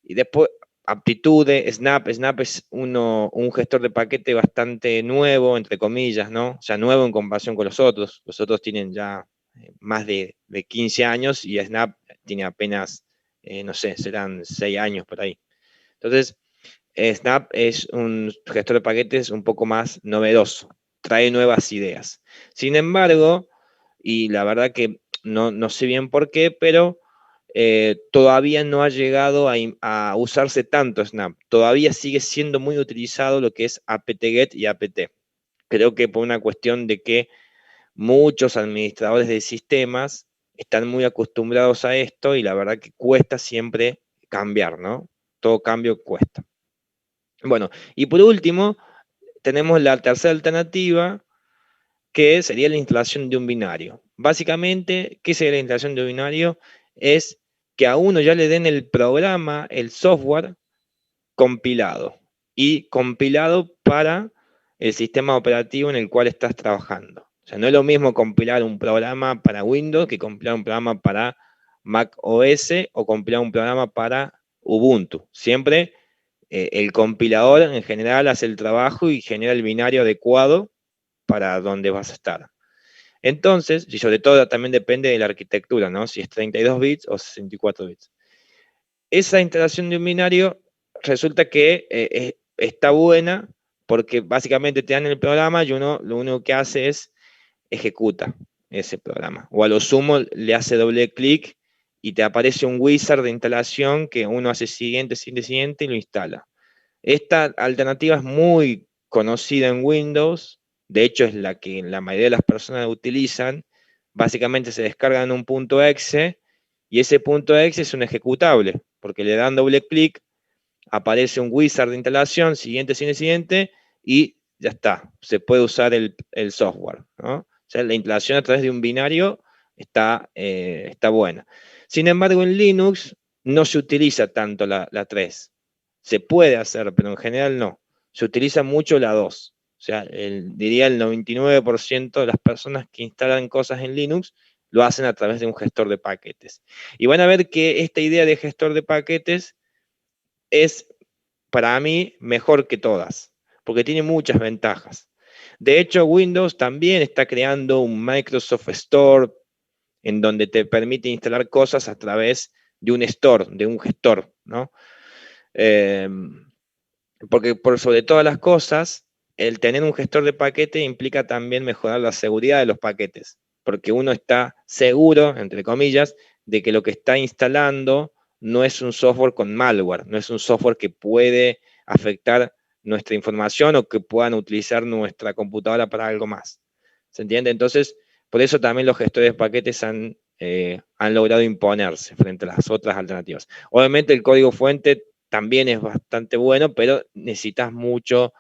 Y después, Aptitude, Snap. Snap es un gestor de paquete bastante nuevo, entre comillas, ¿no? O sea, nuevo en comparación con los otros. Los otros tienen ya más de 15 años y Snap tiene apenas, no sé, serán 6 años por ahí. Entonces, Snap es un gestor de paquetes un poco más novedoso, trae nuevas ideas. Sin embargo, y la verdad que no sé bien por qué, pero todavía no ha llegado a usarse tanto Snap. Todavía sigue siendo muy utilizado lo que es apt-get y apt. Creo que por una cuestión de que muchos administradores de sistemas están muy acostumbrados a esto y la verdad que cuesta siempre cambiar, ¿no? Todo cambio cuesta. Bueno, y por último, tenemos la tercera alternativa, que sería la instalación de un binario. Básicamente, ¿qué sería la instalación de un binario? Es que a uno ya le den el programa, el software compilado y compilado para el sistema operativo en el cual estás trabajando. O sea, no es lo mismo compilar un programa para Windows que compilar un programa para Mac OS o compilar un programa para Ubuntu. Siempre el compilador en general hace el trabajo y genera el binario adecuado para donde vas a estar. Entonces, y sobre todo también depende de la arquitectura, ¿no? Si es 32 bits o 64 bits. Esa instalación de un binario resulta que está buena porque básicamente te dan el programa y uno lo único que hace es ejecuta ese programa. O a lo sumo le hace doble clic y te aparece un wizard de instalación que uno hace siguiente y lo instala. Esta alternativa es muy conocida en Windows, de hecho es la que la mayoría de las personas utilizan. Básicamente se descargan un .exe y ese .exe es un ejecutable, porque le dan doble clic, aparece un wizard de instalación, siguiente, y ya está, se puede usar el software, ¿no? O sea, la instalación a través de un binario está buena. Sin embargo, en Linux no se utiliza tanto la 3. Se puede hacer, pero en general no. Se utiliza mucho la 2. O sea, diría el 99% de las personas que instalan cosas en Linux lo hacen a través de un gestor de paquetes. Y van a ver que esta idea de gestor de paquetes es, para mí, mejor que todas, porque tiene muchas ventajas. De hecho, Windows también está creando un Microsoft Store en donde te permite instalar cosas a través de un store, de un gestor, ¿no? Porque por sobre todas las cosas, el tener un gestor de paquete implica también mejorar la seguridad de los paquetes, porque uno está seguro, entre comillas, de que lo que está instalando no es un software con malware, no es un software que puede afectar nuestra información o que puedan utilizar nuestra computadora para algo más. ¿Se entiende? Entonces, por eso también los gestores de paquetes han logrado imponerse frente a las otras alternativas. Obviamente el código fuente también es bastante bueno, pero necesitas muchos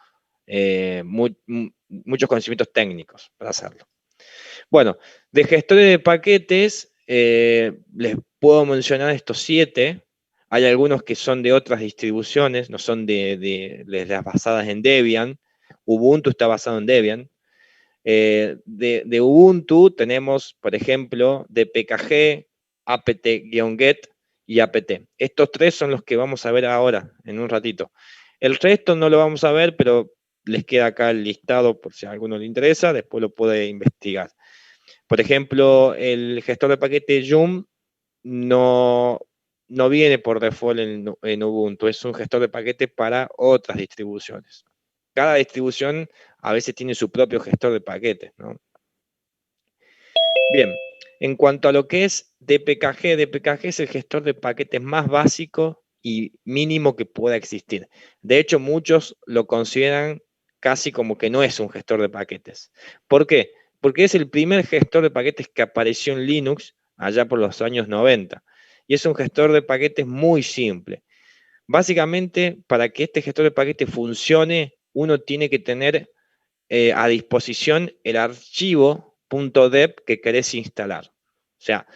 conocimientos técnicos para hacerlo. Bueno, de gestores de paquetes, les puedo mencionar estos 7. Hay algunos que son de otras distribuciones, no son de las basadas en Debian. Ubuntu está basado en Debian. De Ubuntu tenemos, por ejemplo, dpkg, apt-get y apt. Estos 3 son los que vamos a ver ahora, en un ratito. El resto no lo vamos a ver, pero les queda acá el listado por si a alguno le interesa, después lo puede investigar. Por ejemplo, el gestor de paquete Yum no viene por default en Ubuntu, es un gestor de paquete para otras distribuciones. Cada distribución a veces tiene su propio gestor de paquetes, ¿no? Bien, en cuanto a lo que es dpkg, dpkg es el gestor de paquetes más básico y mínimo que pueda existir. De hecho, muchos lo consideran casi como que no es un gestor de paquetes. ¿Por qué? Porque es el primer gestor de paquetes que apareció en Linux allá por los años 90. Y es un gestor de paquetes muy simple. Básicamente, para que este gestor de paquetes funcione, uno tiene que tener a disposición el archivo .deb que querés instalar. O sea,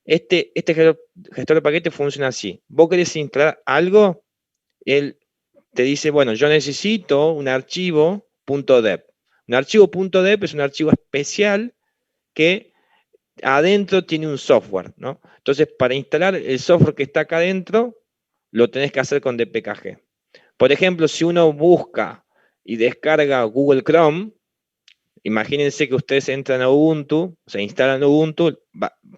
este gestor de paquetes funciona así. Vos querés instalar algo, él te dice, bueno, yo necesito un archivo .deb. Un archivo .deb es un archivo especial que adentro tiene un software, ¿no? Entonces, para instalar el software que está acá adentro, lo tenés que hacer con dpkg. Por ejemplo, si uno busca y descarga Google Chrome, imagínense que ustedes entran a Ubuntu, o sea, instalan Ubuntu,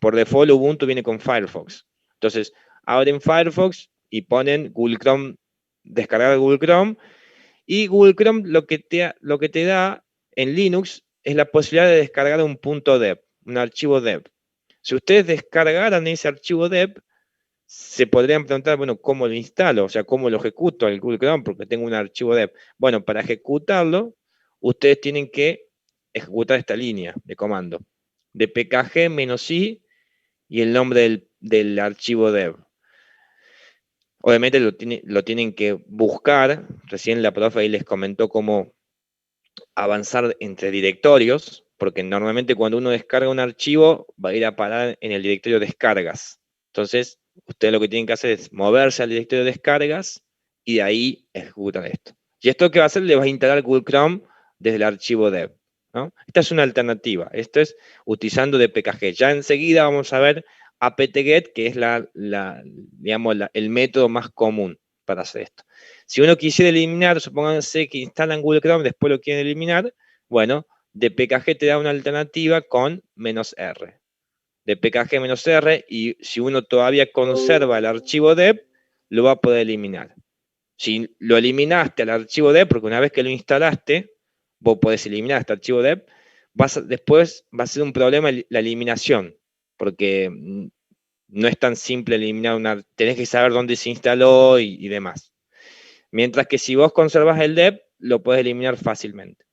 por default Ubuntu viene con Firefox. Entonces, abren Firefox y ponen Google Chrome, descargar Google Chrome, y Google Chrome lo que te da en Linux es la posibilidad de descargar un .deb, un archivo deb. Si ustedes descargaran ese archivo deb, se podrían preguntar, bueno, ¿cómo lo instalo? O sea, ¿cómo lo ejecuto el Google Chrome? Porque tengo un archivo deb. Bueno, para ejecutarlo, ustedes tienen que ejecutar esta línea de comando. dpkg-i y el nombre del archivo deb. Obviamente lo tienen que buscar. Recién la profe ahí les comentó cómo avanzar entre directorios, porque normalmente cuando uno descarga un archivo va a ir a parar en el directorio descargas. Entonces, ustedes lo que tienen que hacer es moverse al directorio de descargas y de ahí ejecutar esto. Y esto que va a hacer, le va a instalar Google Chrome desde el archivo dev, ¿no? Esta es una alternativa. Esto es utilizando dpkg. Ya enseguida vamos a ver apt-get, que es el método más común para hacer esto. Si uno quisiera eliminar, supónganse que instalan Google Chrome, después lo quieren eliminar, bueno, dpkg te da una alternativa con "-r". dpkg-r, y si uno todavía conserva el archivo deb, lo va a poder eliminar. Si lo eliminaste al archivo deb, porque una vez que lo instalaste, vos podés eliminar este archivo deb, después va a ser un problema la eliminación, porque no es tan simple eliminar tenés que saber dónde se instaló y demás. Mientras que si vos conservas el deb, lo podés eliminar fácilmente.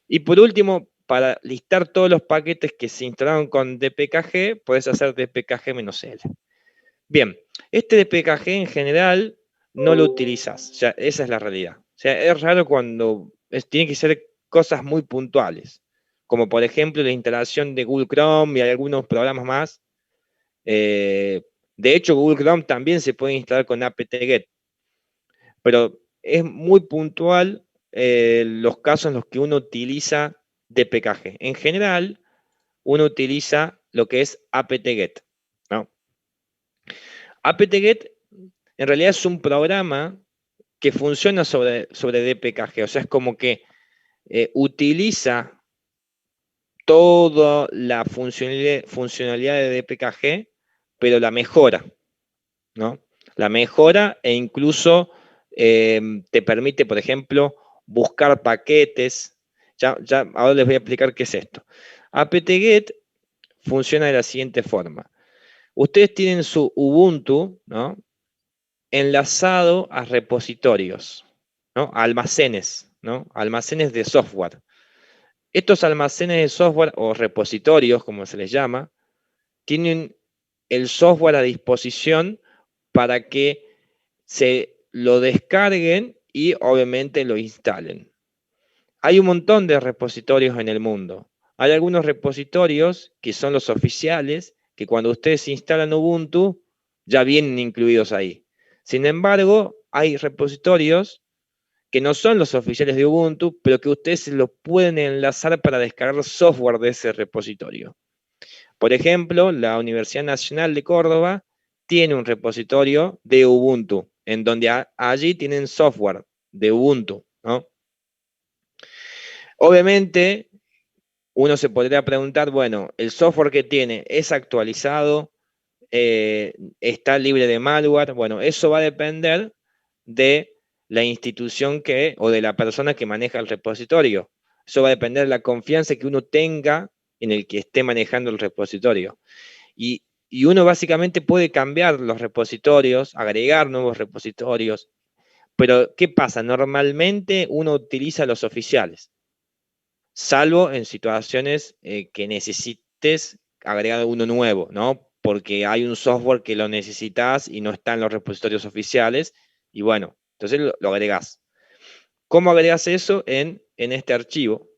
Y por último, para listar todos los paquetes que se instalaron con dpkg, podés hacer dpkg-l. Bien, este dpkg en general no lo utilizas, o sea, esa es la realidad. O sea, es raro cuando tiene que ser cosas muy puntuales, como por ejemplo la instalación de Google Chrome y algunos programas más. De hecho, Google Chrome también se puede instalar con apt-get, pero es muy puntual los casos en los que uno utiliza dpkg. En general, uno utiliza lo que es apt-get, ¿no? apt-get en realidad es un programa que funciona sobre dpkg, o sea, es como que utiliza toda la funcionalidad de DPKG, pero la mejora, ¿no? La mejora e incluso te permite, por ejemplo, buscar paquetes. Ahora les voy a explicar qué es esto. apt-get funciona de la siguiente forma. Ustedes tienen su Ubuntu, ¿no?, enlazado a repositorios, ¿no?, almacenes, ¿no?, almacenes de software. Estos almacenes de software o repositorios, como se les llama, tienen el software a disposición para que se lo descarguen y obviamente lo instalen. Hay un montón de repositorios en el mundo. Hay algunos repositorios que son los oficiales, que cuando ustedes instalan Ubuntu ya vienen incluidos ahí. Sin embargo, hay repositorios que no son los oficiales de Ubuntu, pero que ustedes lo pueden enlazar para descargar software de ese repositorio. Por ejemplo, la Universidad Nacional de Córdoba tiene un repositorio de Ubuntu, en donde allí tienen software de Ubuntu, ¿no? Obviamente, uno se podría preguntar, bueno, ¿el software que tiene es actualizado? ¿Está libre de malware? Bueno, eso va a depender de la institución o de la persona que maneja el repositorio. Eso va a depender de la confianza que uno tenga en el que esté manejando el repositorio. Y uno básicamente puede cambiar los repositorios, agregar nuevos repositorios, pero ¿qué pasa? Normalmente uno utiliza los oficiales, salvo en situaciones que necesites agregar uno nuevo, ¿no? Porque hay un software que lo necesitas y no está en los repositorios oficiales, y bueno, entonces lo agregás. ¿Cómo agregas eso? En este archivo.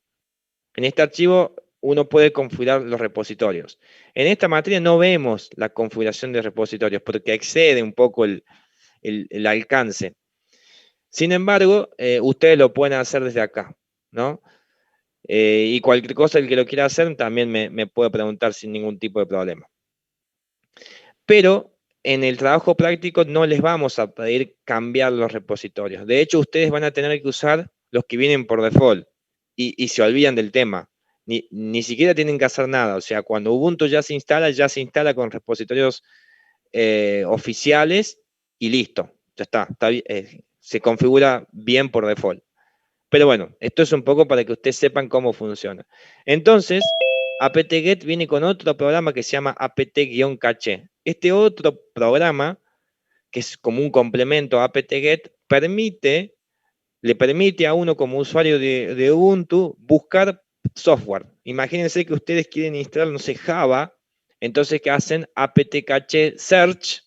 En este archivo uno puede configurar los repositorios. En esta materia no vemos la configuración de repositorios porque excede un poco el alcance. Sin embargo, ustedes lo pueden hacer desde acá, ¿no? Y cualquier cosa, el que lo quiera hacer también me puede preguntar sin ningún tipo de problema. Pero en el trabajo práctico no les vamos a pedir cambiar los repositorios. De hecho, ustedes van a tener que usar los que vienen por default y se olvidan del tema. Ni siquiera tienen que hacer nada. O sea, cuando Ubuntu ya se instala con repositorios oficiales y listo. Ya está se configura bien por default. Pero bueno, esto es un poco para que ustedes sepan cómo funciona. Entonces, apt-get viene con otro programa que se llama apt-cache. Este otro programa, que es como un complemento a apt-get, le permite a uno como usuario de Ubuntu buscar software. Imagínense que ustedes quieren instalar, no sé, Java, entonces ¿qué hacen? apt-cache search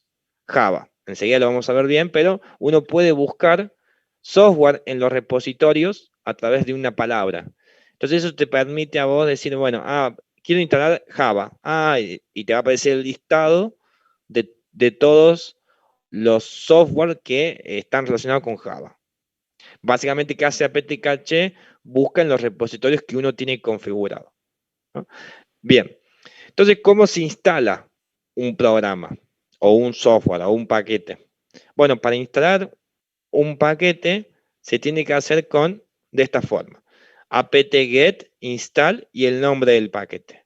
Java. Enseguida lo vamos a ver bien, pero uno puede buscar software en los repositorios a través de una palabra. Entonces eso te permite a vos decir, bueno, quiero instalar Java. Y te va a aparecer el listado de todos los software que están relacionados con Java. Básicamente, ¿qué hace apt-cache? Busca en los repositorios que uno tiene configurado, ¿no? Bien, entonces, ¿cómo se instala un programa o un software o un paquete? Bueno, para instalar un paquete se tiene que hacer de esta forma: apt-get install y el nombre del paquete.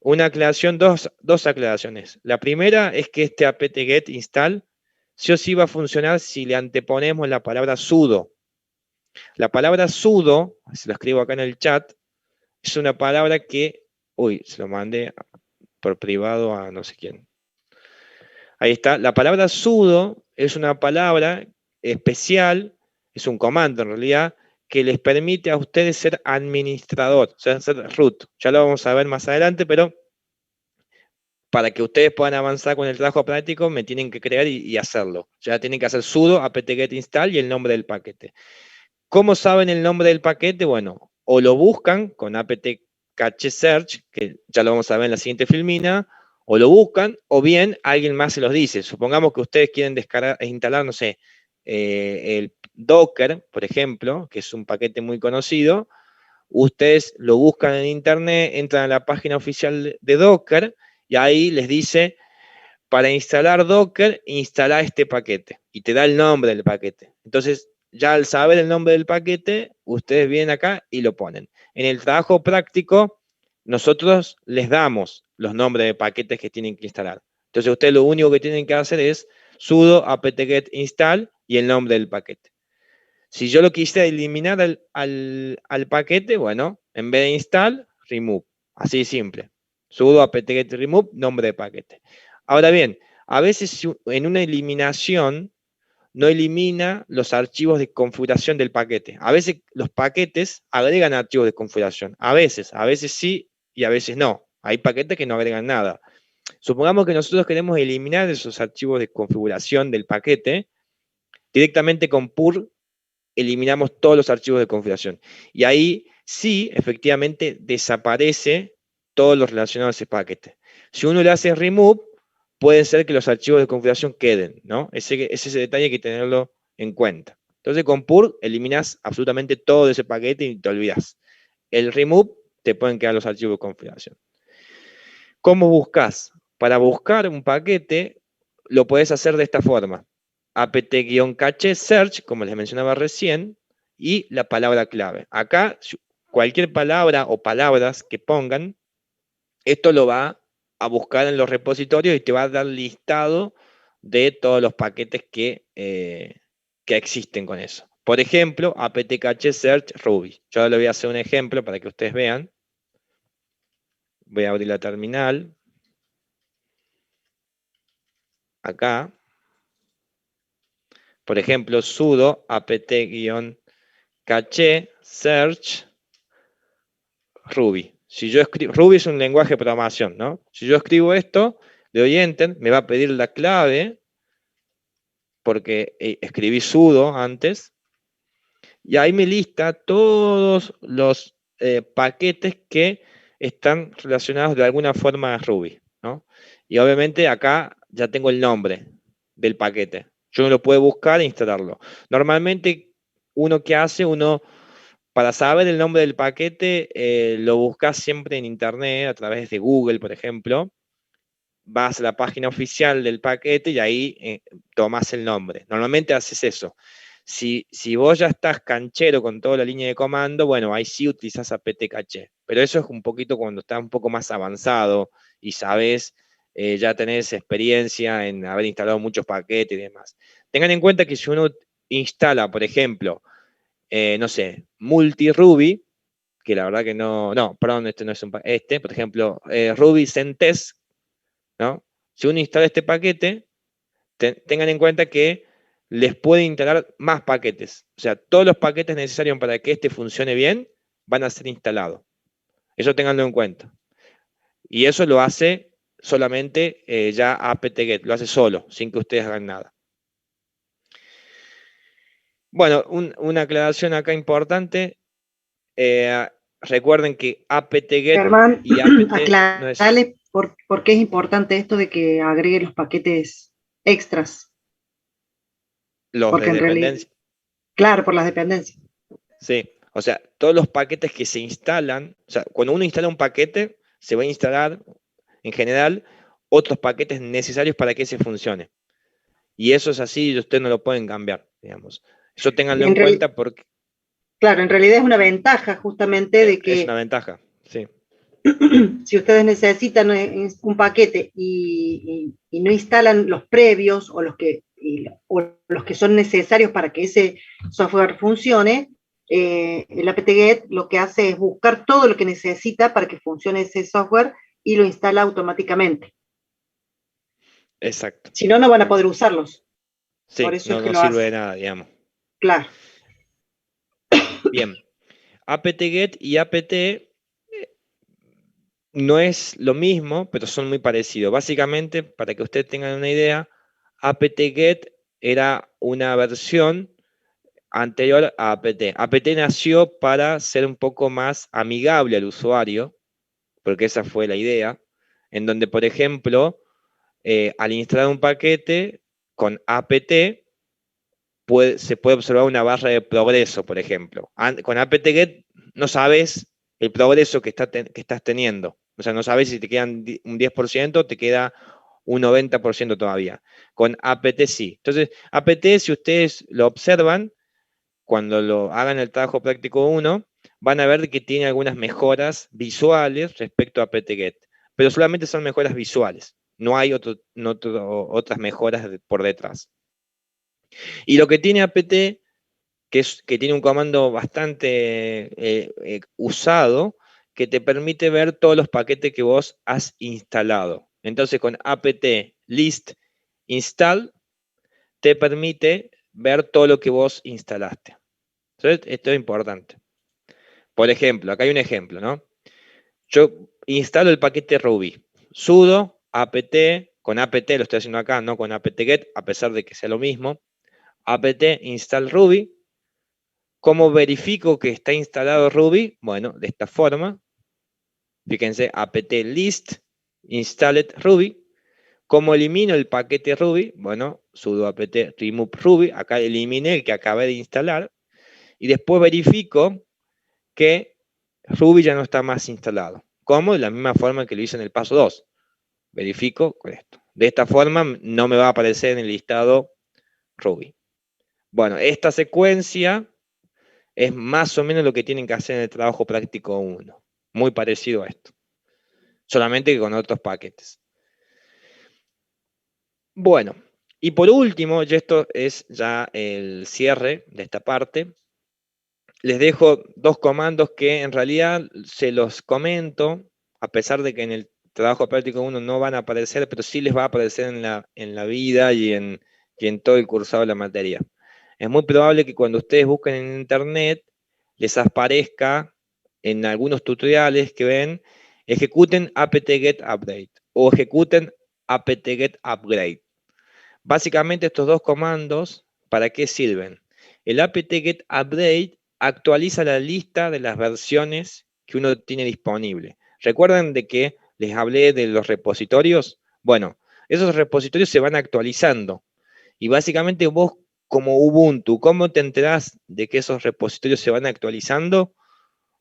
Una aclaración, dos aclaraciones. La primera es que este apt-get install sí o sí va a funcionar si le anteponemos la palabra sudo. La palabra sudo, se lo escribo acá en el chat, es una palabra que, se lo mandé por privado a no sé quién. Ahí está. La palabra sudo es una palabra especial, es un comando en realidad, que les permite a ustedes ser administrador, o sea, ser root. Ya lo vamos a ver más adelante, pero para que ustedes puedan avanzar con el trabajo práctico, me tienen que crear y hacerlo. Ya tienen que hacer sudo apt-get install y el nombre del paquete. ¿Cómo saben el nombre del paquete? Bueno, o lo buscan con apt-cache search, que ya lo vamos a ver en la siguiente filmina, o lo buscan, o bien alguien más se los dice. Supongamos que ustedes quieren descargar e instalar, no sé, el Docker, por ejemplo, que es un paquete muy conocido. Ustedes lo buscan en internet, entran a la página oficial de Docker y ahí les dice: para instalar Docker, instala este paquete, y te da el nombre del paquete. Entonces, ya al saber el nombre del paquete, ustedes vienen acá y lo ponen. En el trabajo práctico, nosotros les damos los nombres de paquetes que tienen que instalar. Entonces ustedes lo único que tienen que hacer es sudo apt-get install y el nombre del paquete. Si yo lo quisiera eliminar al paquete, bueno, en vez de install, remove. Así de simple. Sudo apt-get remove, nombre de paquete. Ahora bien, a veces en una eliminación no elimina los archivos de configuración del paquete. A veces los paquetes agregan archivos de configuración. A veces sí y a veces no. Hay paquetes que no agregan nada. Supongamos que nosotros queremos eliminar esos archivos de configuración del paquete. Directamente con pur eliminamos todos los archivos de configuración. Y ahí sí, efectivamente, desaparece todo lo relacionado a ese paquete. Si uno le hace remove, puede ser que los archivos de configuración queden, ¿no? Ese detalle hay que tenerlo en cuenta. Entonces con pur eliminas absolutamente todo ese paquete y te olvidas. El remove te pueden quedar los archivos de configuración. ¿Cómo buscas? Para buscar un paquete lo puedes hacer de esta forma. apt-cache search, como les mencionaba recién, y la palabra clave. Acá, cualquier palabra o palabras que pongan, esto lo va a buscar en los repositorios y te va a dar listado de todos los paquetes que existen con eso. Por ejemplo, apt-cache search Ruby. Yo ahora le voy a hacer un ejemplo para que ustedes vean. Voy a abrir la terminal. Acá. Por ejemplo, sudo apt-cache search Ruby. Si yo escribo, Ruby es un lenguaje de programación, ¿no? Si yo escribo esto, le doy Enter, me va a pedir la clave, porque escribí sudo antes, y ahí me lista todos los paquetes que están relacionados de alguna forma a Ruby, ¿no? Y obviamente acá ya tengo el nombre del paquete. Yo lo puedo buscar e instalarlo. Normalmente, para saber el nombre del paquete, lo buscas siempre en internet, a través de Google, por ejemplo. Vas a la página oficial del paquete y ahí tomas el nombre. Normalmente haces eso. Si vos ya estás canchero con toda la línea de comando, bueno, ahí sí utilizas apt-cache. Pero eso es un poquito cuando estás un poco más avanzado y sabes, ya tenés experiencia en haber instalado muchos paquetes y demás. Tengan en cuenta que si uno instala, por ejemplo, no sé, multi-Ruby, que la verdad que perdón, este no es por ejemplo, Ruby CentTest, ¿no? Si uno instala este paquete, tengan en cuenta que les puede instalar más paquetes. O sea, todos los paquetes necesarios para que este funcione bien van a ser instalados. Eso tenganlo en cuenta. Y eso lo hace solamente ya apt-get, lo hace solo, sin que ustedes hagan nada. Bueno, una aclaración acá importante. Recuerden que apt-get Germán, y apt aclarale por qué es importante esto de que agregue los paquetes extras. los Porque de en realidad, dependencia. claro, por las dependencias. Sí, o sea, todos los paquetes que se instalan, o sea, cuando uno instala un paquete, se va a instalar en general otros paquetes necesarios para que ese funcione. Y eso es así y ustedes no lo pueden cambiar, digamos. Eso ténganlo en cuenta porque claro, en realidad es una ventaja justamente de que es una ventaja, sí. si ustedes necesitan un paquete y no instalan los previos o los que son necesarios para que ese software funcione, el apt-get lo que hace es buscar todo lo que necesita para que funcione ese software y lo instala automáticamente. Exacto. Si no, no van a poder usarlos. Sí, Por eso es que no lo sirve hace. de nada, digamos. Claro. Bien. apt-get y apt no es lo mismo, pero son muy parecidos. Básicamente, para que ustedes tengan una idea, apt-get era una versión anterior a apt. apt nació para ser un poco más amigable al usuario, porque esa fue la idea, en donde, por ejemplo, al instalar un paquete con apt, se puede observar una barra de progreso, por ejemplo. Con apt-get no sabes el progreso que estás teniendo. O sea, no sabes si te quedan un 10% o te queda un 90% todavía. Con apt sí. Entonces, apt, si ustedes lo observan, cuando lo hagan el trabajo práctico 1, van a ver que tiene algunas mejoras visuales respecto a apt-get, pero solamente son mejoras visuales, no hay otras mejoras por detrás. Y lo que tiene apt, que tiene un comando bastante usado, que te permite ver todos los paquetes que vos has instalado. Entonces con apt list install te permite ver todo lo que vos instalaste. Entonces, esto es importante. Por ejemplo, acá hay un ejemplo, ¿no? Yo instalo el paquete Ruby, sudo apt, con apt lo estoy haciendo acá, no con apt-get, a pesar de que sea lo mismo, apt install Ruby. ¿Cómo verifico que está instalado Ruby? Bueno, de esta forma. Fíjense, apt list installed Ruby. ¿Cómo elimino el paquete Ruby? Bueno, sudo apt remove Ruby. Acá eliminé el que acabé de instalar. Y después verifico que Ruby ya no está más instalado. ¿Cómo? De la misma forma que lo hice en el paso 2. Verifico con esto. De esta forma no me va a aparecer en el listado Ruby. Bueno, esta secuencia es más o menos lo que tienen que hacer en el trabajo práctico 1. Muy parecido a esto. Solamente que con otros paquetes. Bueno, y por último, y esto es ya el cierre de esta parte, les dejo 2 comandos que en realidad se los comento, a pesar de que en el trabajo práctico 1 no van a aparecer, pero sí les va a aparecer en la vida y en todo el cursado de la materia. Es muy probable que cuando ustedes busquen en internet, les aparezca en algunos tutoriales que ven, ejecuten apt-get update o ejecuten apt-get upgrade. Básicamente estos 2 comandos, ¿para qué sirven? El apt-get update actualiza la lista de las versiones que uno tiene disponible. ¿Recuerdan de que les hablé de los repositorios? Bueno, esos repositorios se van actualizando. Y básicamente vos, como Ubuntu, ¿cómo te enterás de que esos repositorios se van actualizando?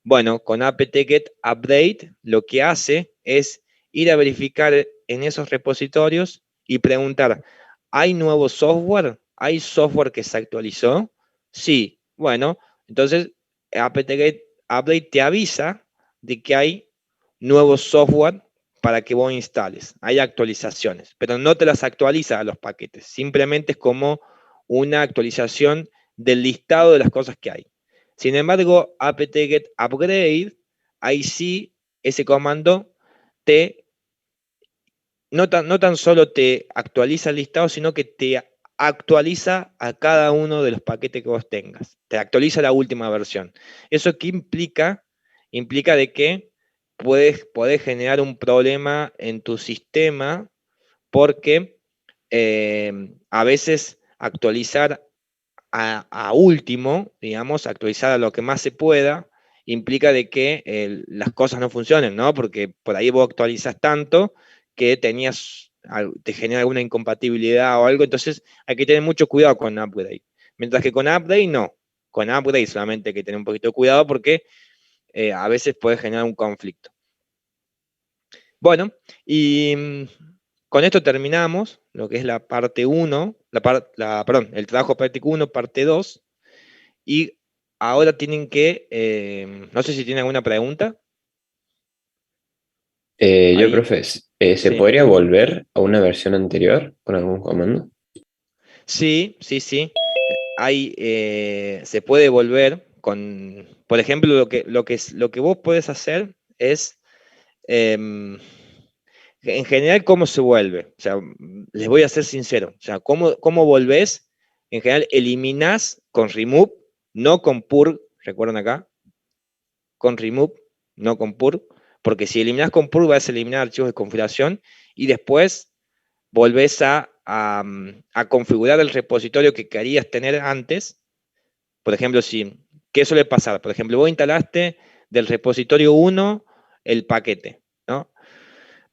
Bueno, con apt-get update lo que hace es ir a verificar en esos repositorios y preguntar, ¿hay nuevo software? ¿Hay software que se actualizó? Sí, bueno, entonces apt-get update te avisa de que hay nuevo software para que vos instales. Hay actualizaciones, pero no te las actualiza a los paquetes. Simplemente es como una actualización del listado de las cosas que hay. Sin embargo, apt-get upgrade, ahí sí, ese comando no tan solo te actualiza el listado, sino que te actualiza a cada uno de los paquetes que vos tengas. Te actualiza la última versión. ¿Eso qué implica? Implica de que podés generar un problema en tu sistema porque a veces actualizar a último, digamos, actualizar a lo que más se pueda, implica de que las cosas no funcionen, ¿no? Porque por ahí vos actualizas tanto que te genera alguna incompatibilidad o algo, entonces hay que tener mucho cuidado con upgrade. Mientras que con update no, con update solamente hay que tener un poquito de cuidado porque a veces puede generar un conflicto. Bueno, y con esto terminamos lo que es la parte 1, el trabajo práctico 1, parte 2, y ahora tienen que, no sé si tienen alguna pregunta. Yo, Ahí, profe, ¿se sí. podría volver a una versión anterior con algún comando? Sí. Ahí se puede volver con, por ejemplo, lo que vos podés hacer es, en general, ¿cómo se vuelve? O sea, les voy a ser sincero. O sea, ¿cómo volvés? En general, eliminás con remove, no con purge, recuerdan acá, con remove, no con purge, porque si eliminás con purge vas a eliminar archivos de configuración y después volvés a configurar el repositorio que querías tener antes. Por ejemplo, ¿qué suele pasar? Por ejemplo, vos instalaste del repositorio 1 el paquete, ¿no?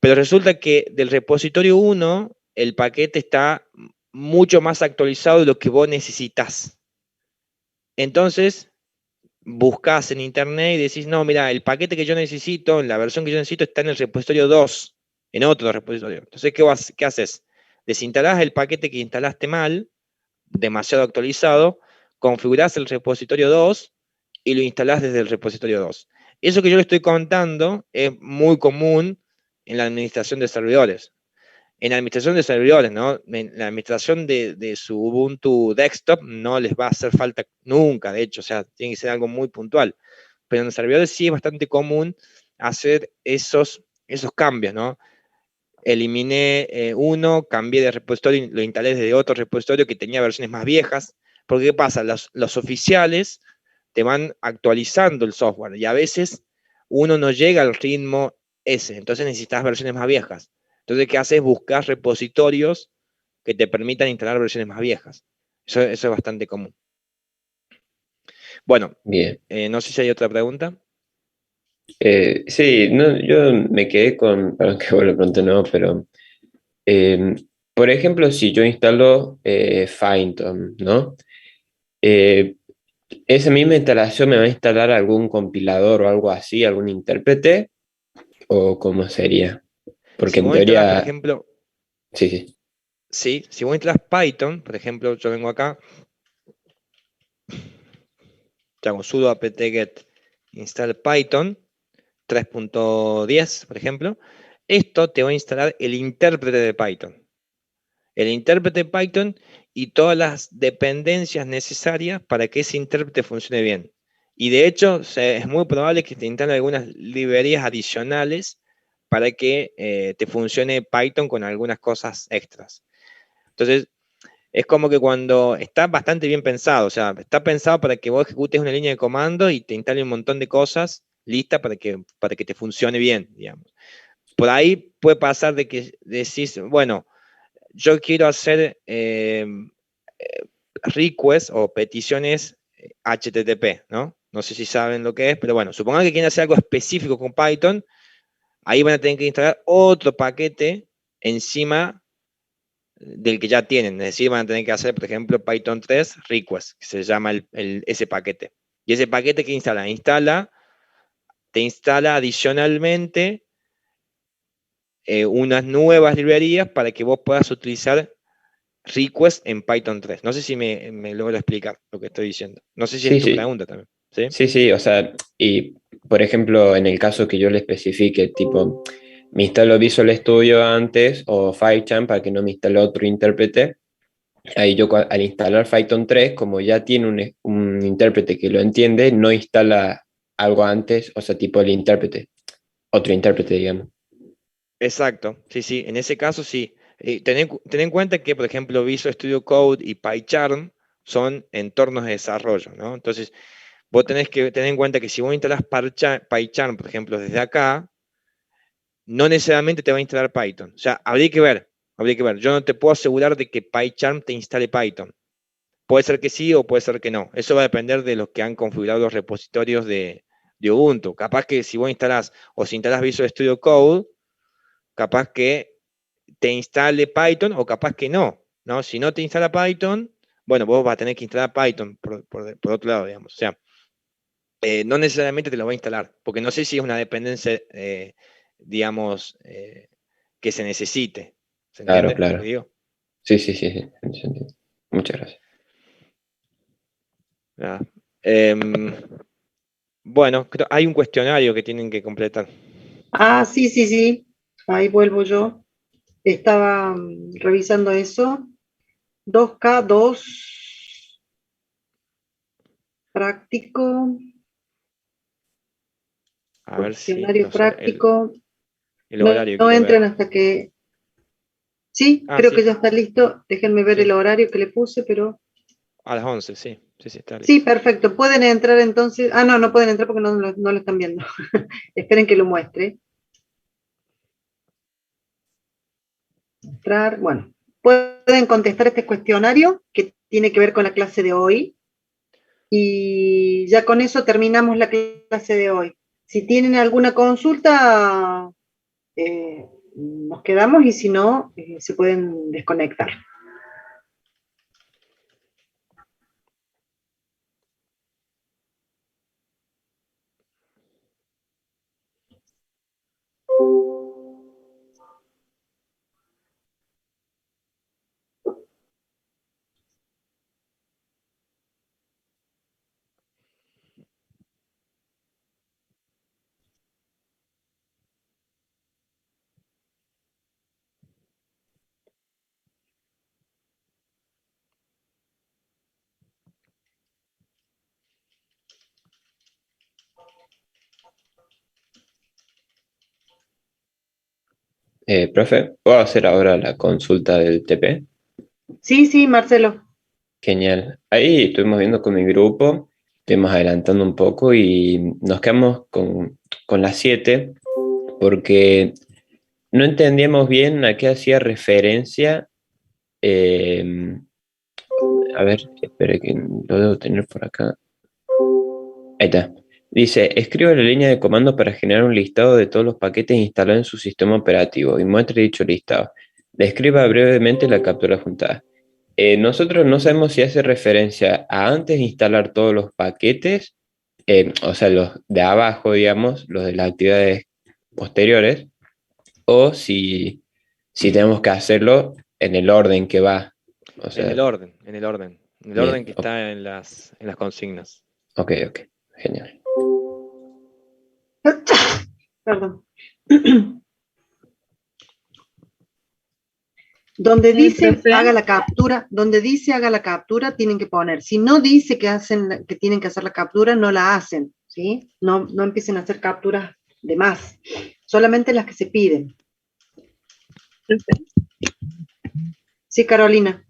Pero resulta que del repositorio 1 el paquete está mucho más actualizado de lo que vos necesitas. Entonces, buscás en internet y decís, no, mira, el paquete que yo necesito, la versión que yo necesito está en el repositorio 2, en otro repositorio. Entonces, ¿qué haces? Desinstalás el paquete que instalaste mal, demasiado actualizado, configurás el repositorio 2 y lo instalás desde el repositorio 2. Eso que yo le estoy contando es muy común en la administración de servidores. En la administración de servidores, ¿no? En la administración de su Ubuntu desktop no les va a hacer falta nunca, de hecho, o sea, tiene que ser algo muy puntual. Pero en los servidores sí es bastante común hacer esos cambios, ¿no? Eliminé uno, cambié de repositorio y lo instalé desde otro repositorio que tenía versiones más viejas. Porque ¿qué pasa? Los oficiales te van actualizando el software y a veces uno no llega al ritmo ese, entonces necesitas versiones más viejas. Entonces, ¿qué haces? Buscar repositorios que te permitan instalar versiones más viejas. Eso es bastante común. Bueno, Bien. no sé si hay otra pregunta. Sí, no, yo me quedé con, perdón que vuelvo pronto no, pero eh, por ejemplo, si yo instalo Python, ¿no? Eh, ¿Esa misma instalación me va a instalar algún compilador o algo así, algún intérprete? ¿O cómo sería? Porque Si en vos instalás, por teoría, ejemplo, sí, sí. sí, si vos instalás Python, por ejemplo, yo vengo acá, te hago sudo apt-get install Python 3.10, por ejemplo, esto te va a instalar el intérprete de Python. El intérprete de Python y todas las dependencias necesarias para que ese intérprete funcione bien. Y de hecho, es muy probable que te instalen algunas librerías adicionales para que te funcione Python con algunas cosas extras. Entonces, es como que cuando está bastante bien pensado, o sea, está pensado para que vos ejecutes una línea de comando y te instale un montón de cosas listas para que te funcione bien, digamos. Por ahí puede pasar de que decís, bueno, yo quiero hacer requests o peticiones HTTP, ¿no? No sé si saben lo que es, pero bueno, supongan que quieren hacer algo específico con Python, ahí van a tener que instalar otro paquete encima del que ya tienen. Es decir, van a tener que hacer, por ejemplo, Python 3 request, que se llama ese paquete. Y ese paquete que te instala adicionalmente unas nuevas librerías para que vos puedas utilizar request en Python 3. No sé si me logro explicar lo que estoy diciendo. No sé si es Sí, tu sí. pregunta también. ¿Sí? Sí, sí, o sea, y por ejemplo, en el caso que yo le especifique, tipo, me instalo Visual Studio antes o PyCharm para que no me instale otro intérprete. Ahí yo al instalar Python 3, como ya tiene un intérprete que lo entiende, no instala algo antes, o sea, tipo el intérprete, otro intérprete, digamos. Exacto. Sí, sí. En ese caso sí. Ten en cuenta que, por ejemplo, Visual Studio Code y PyCharm son entornos de desarrollo, ¿no? Entonces, vos tenés que tener en cuenta que si vos instalás PyCharm, por ejemplo, desde acá, no necesariamente te va a instalar Python. O sea, habría que ver, habría que ver. Yo no te puedo asegurar de que PyCharm te instale Python. Puede ser que sí o puede ser que no. Eso va a depender de los que han configurado los repositorios de Ubuntu. Capaz que si vos instalás o si instalás Visual Studio Code, capaz que te instale Python o capaz que no, ¿no? Si no te instala Python, bueno, vos vas a tener que instalar Python por otro lado, digamos. O sea, no necesariamente te lo va a instalar, porque no sé si es una dependencia, digamos, que se necesite. ¿Se Claro, entiende lo que claro. digo? Sí, sí, sí, sí, entiendo. Muchas gracias. Ah, em, bueno, hay un cuestionario que tienen que completar. Ah, sí, sí, sí. Ahí vuelvo yo. Estaba revisando eso. 2K2 práctico, A ver si, cuestionario no sé, práctico. el No, horario no quiero ver. entran hasta que... Sí, Ah, creo que sí, ya está listo. Déjenme ver el sí, horario que le puse, pero... a las 11, sí, sí, sí, está Sí, listo. perfecto. Pueden entrar entonces. Ah, no, no pueden entrar porque no lo están viendo. Esperen que lo muestre. Mostrar. Bueno, pueden contestar este cuestionario que tiene que ver con la clase de hoy. Y ya con eso terminamos la clase de hoy. Si tienen alguna consulta, nos quedamos y si no, se pueden desconectar. Profe, ¿puedo hacer ahora la consulta del TP? Sí, sí, Marcelo. Genial. Ahí estuvimos viendo con mi grupo, estuvimos adelantando un poco y nos quedamos con las 7 porque no entendíamos bien a qué hacía referencia. eh, a ver, espere que lo debo tener por acá. Ahí está. Dice, escriba la línea de comando para generar un listado de todos los paquetes instalados en su sistema operativo y muestre dicho listado. Describa brevemente la captura juntada. Nosotros no sabemos si hace referencia a antes de instalar todos los paquetes, o sea, los de abajo, digamos, los de las actividades posteriores, o si tenemos que hacerlo en el orden que va. O sea, En el orden, en el orden. En el bien, orden que está en las consignas. ok, genial. Perdón. Donde dice profe. donde dice haga la captura, tienen que poner. Si no dice que tienen que hacer la captura, no la hacen, ¿sí? No empiecen a hacer capturas de más, solamente las que se piden. Profe, Sí, Carolina.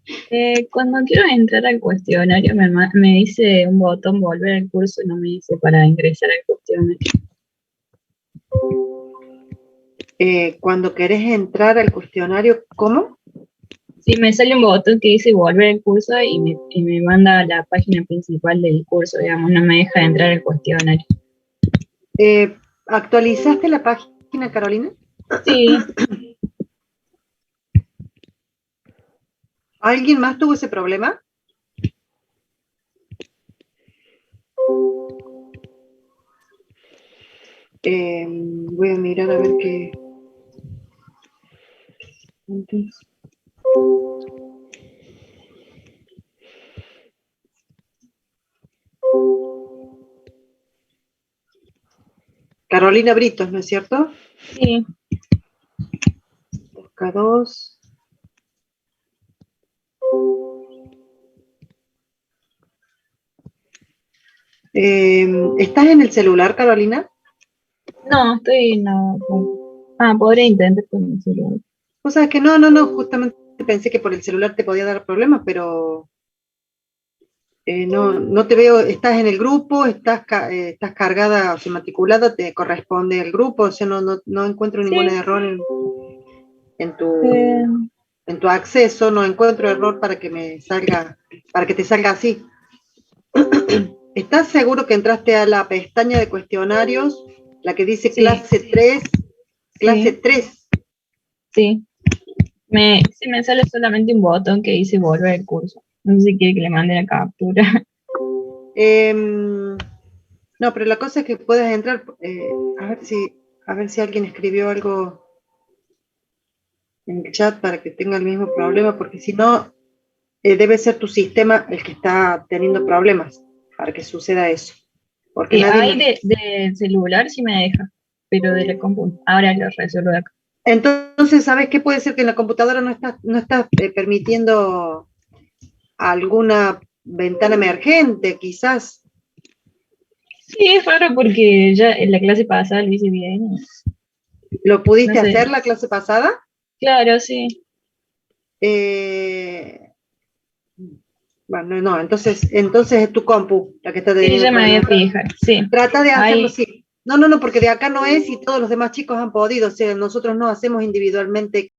cuando quiero entrar al cuestionario me dice un botón volver al curso y no me dice para ingresar al cuestionario. Cuando querés entrar al cuestionario, ¿cómo? Sí, me sale un botón que dice volver al curso y me manda a la página principal del curso, digamos, no me deja entrar al cuestionario. ¿Actualizaste la página, Carolina? Sí, ¿Alguien más tuvo ese problema? Voy a mirar a ver qué. Carolina Britos, ¿no es cierto? sí. Busca 2. ¿Estás en el celular, Carolina? No, no. Podría intentar con el celular. O sea, que no, justamente pensé que por el celular te podía dar problemas, pero no te veo, estás en el grupo, estás cargada, o sea, matriculada, te corresponde al grupo, o sea, no encuentro ningún Sí, error en eh, tu acceso, no encuentro error para que te salga así. ¿Estás seguro que entraste a la pestaña de cuestionarios, la que dice sí, clase 3? Clase sí, 3. sí. Sí, me sale solamente un botón que dice volver al curso. No sé si quiere que le mande la captura. No, pero la cosa es que puedas entrar, a ver si alguien escribió algo en el chat para que tenga el mismo problema, porque si no, debe ser tu sistema el que está teniendo problemas para que suceda eso. Porque nadie Ahí me... de celular sí me deja, pero de la computadora ahora lo resuelvo de acá. Entonces, ¿sabes qué? Puede ser que en la computadora no está permitiendo alguna ventana emergente, quizás. Sí, es raro porque ya en la clase pasada lo hice bien. ¿Lo No pudiste sé. hacer la clase pasada? Claro, sí. Eh, bueno, no, entonces es tu compu la que está Sí, teniendo ya me había problemas. fijado. Sí. Trata de hacerlo Ahí, así. No, porque de acá no es y todos los demás chicos han podido, o sea, nosotros no hacemos individualmente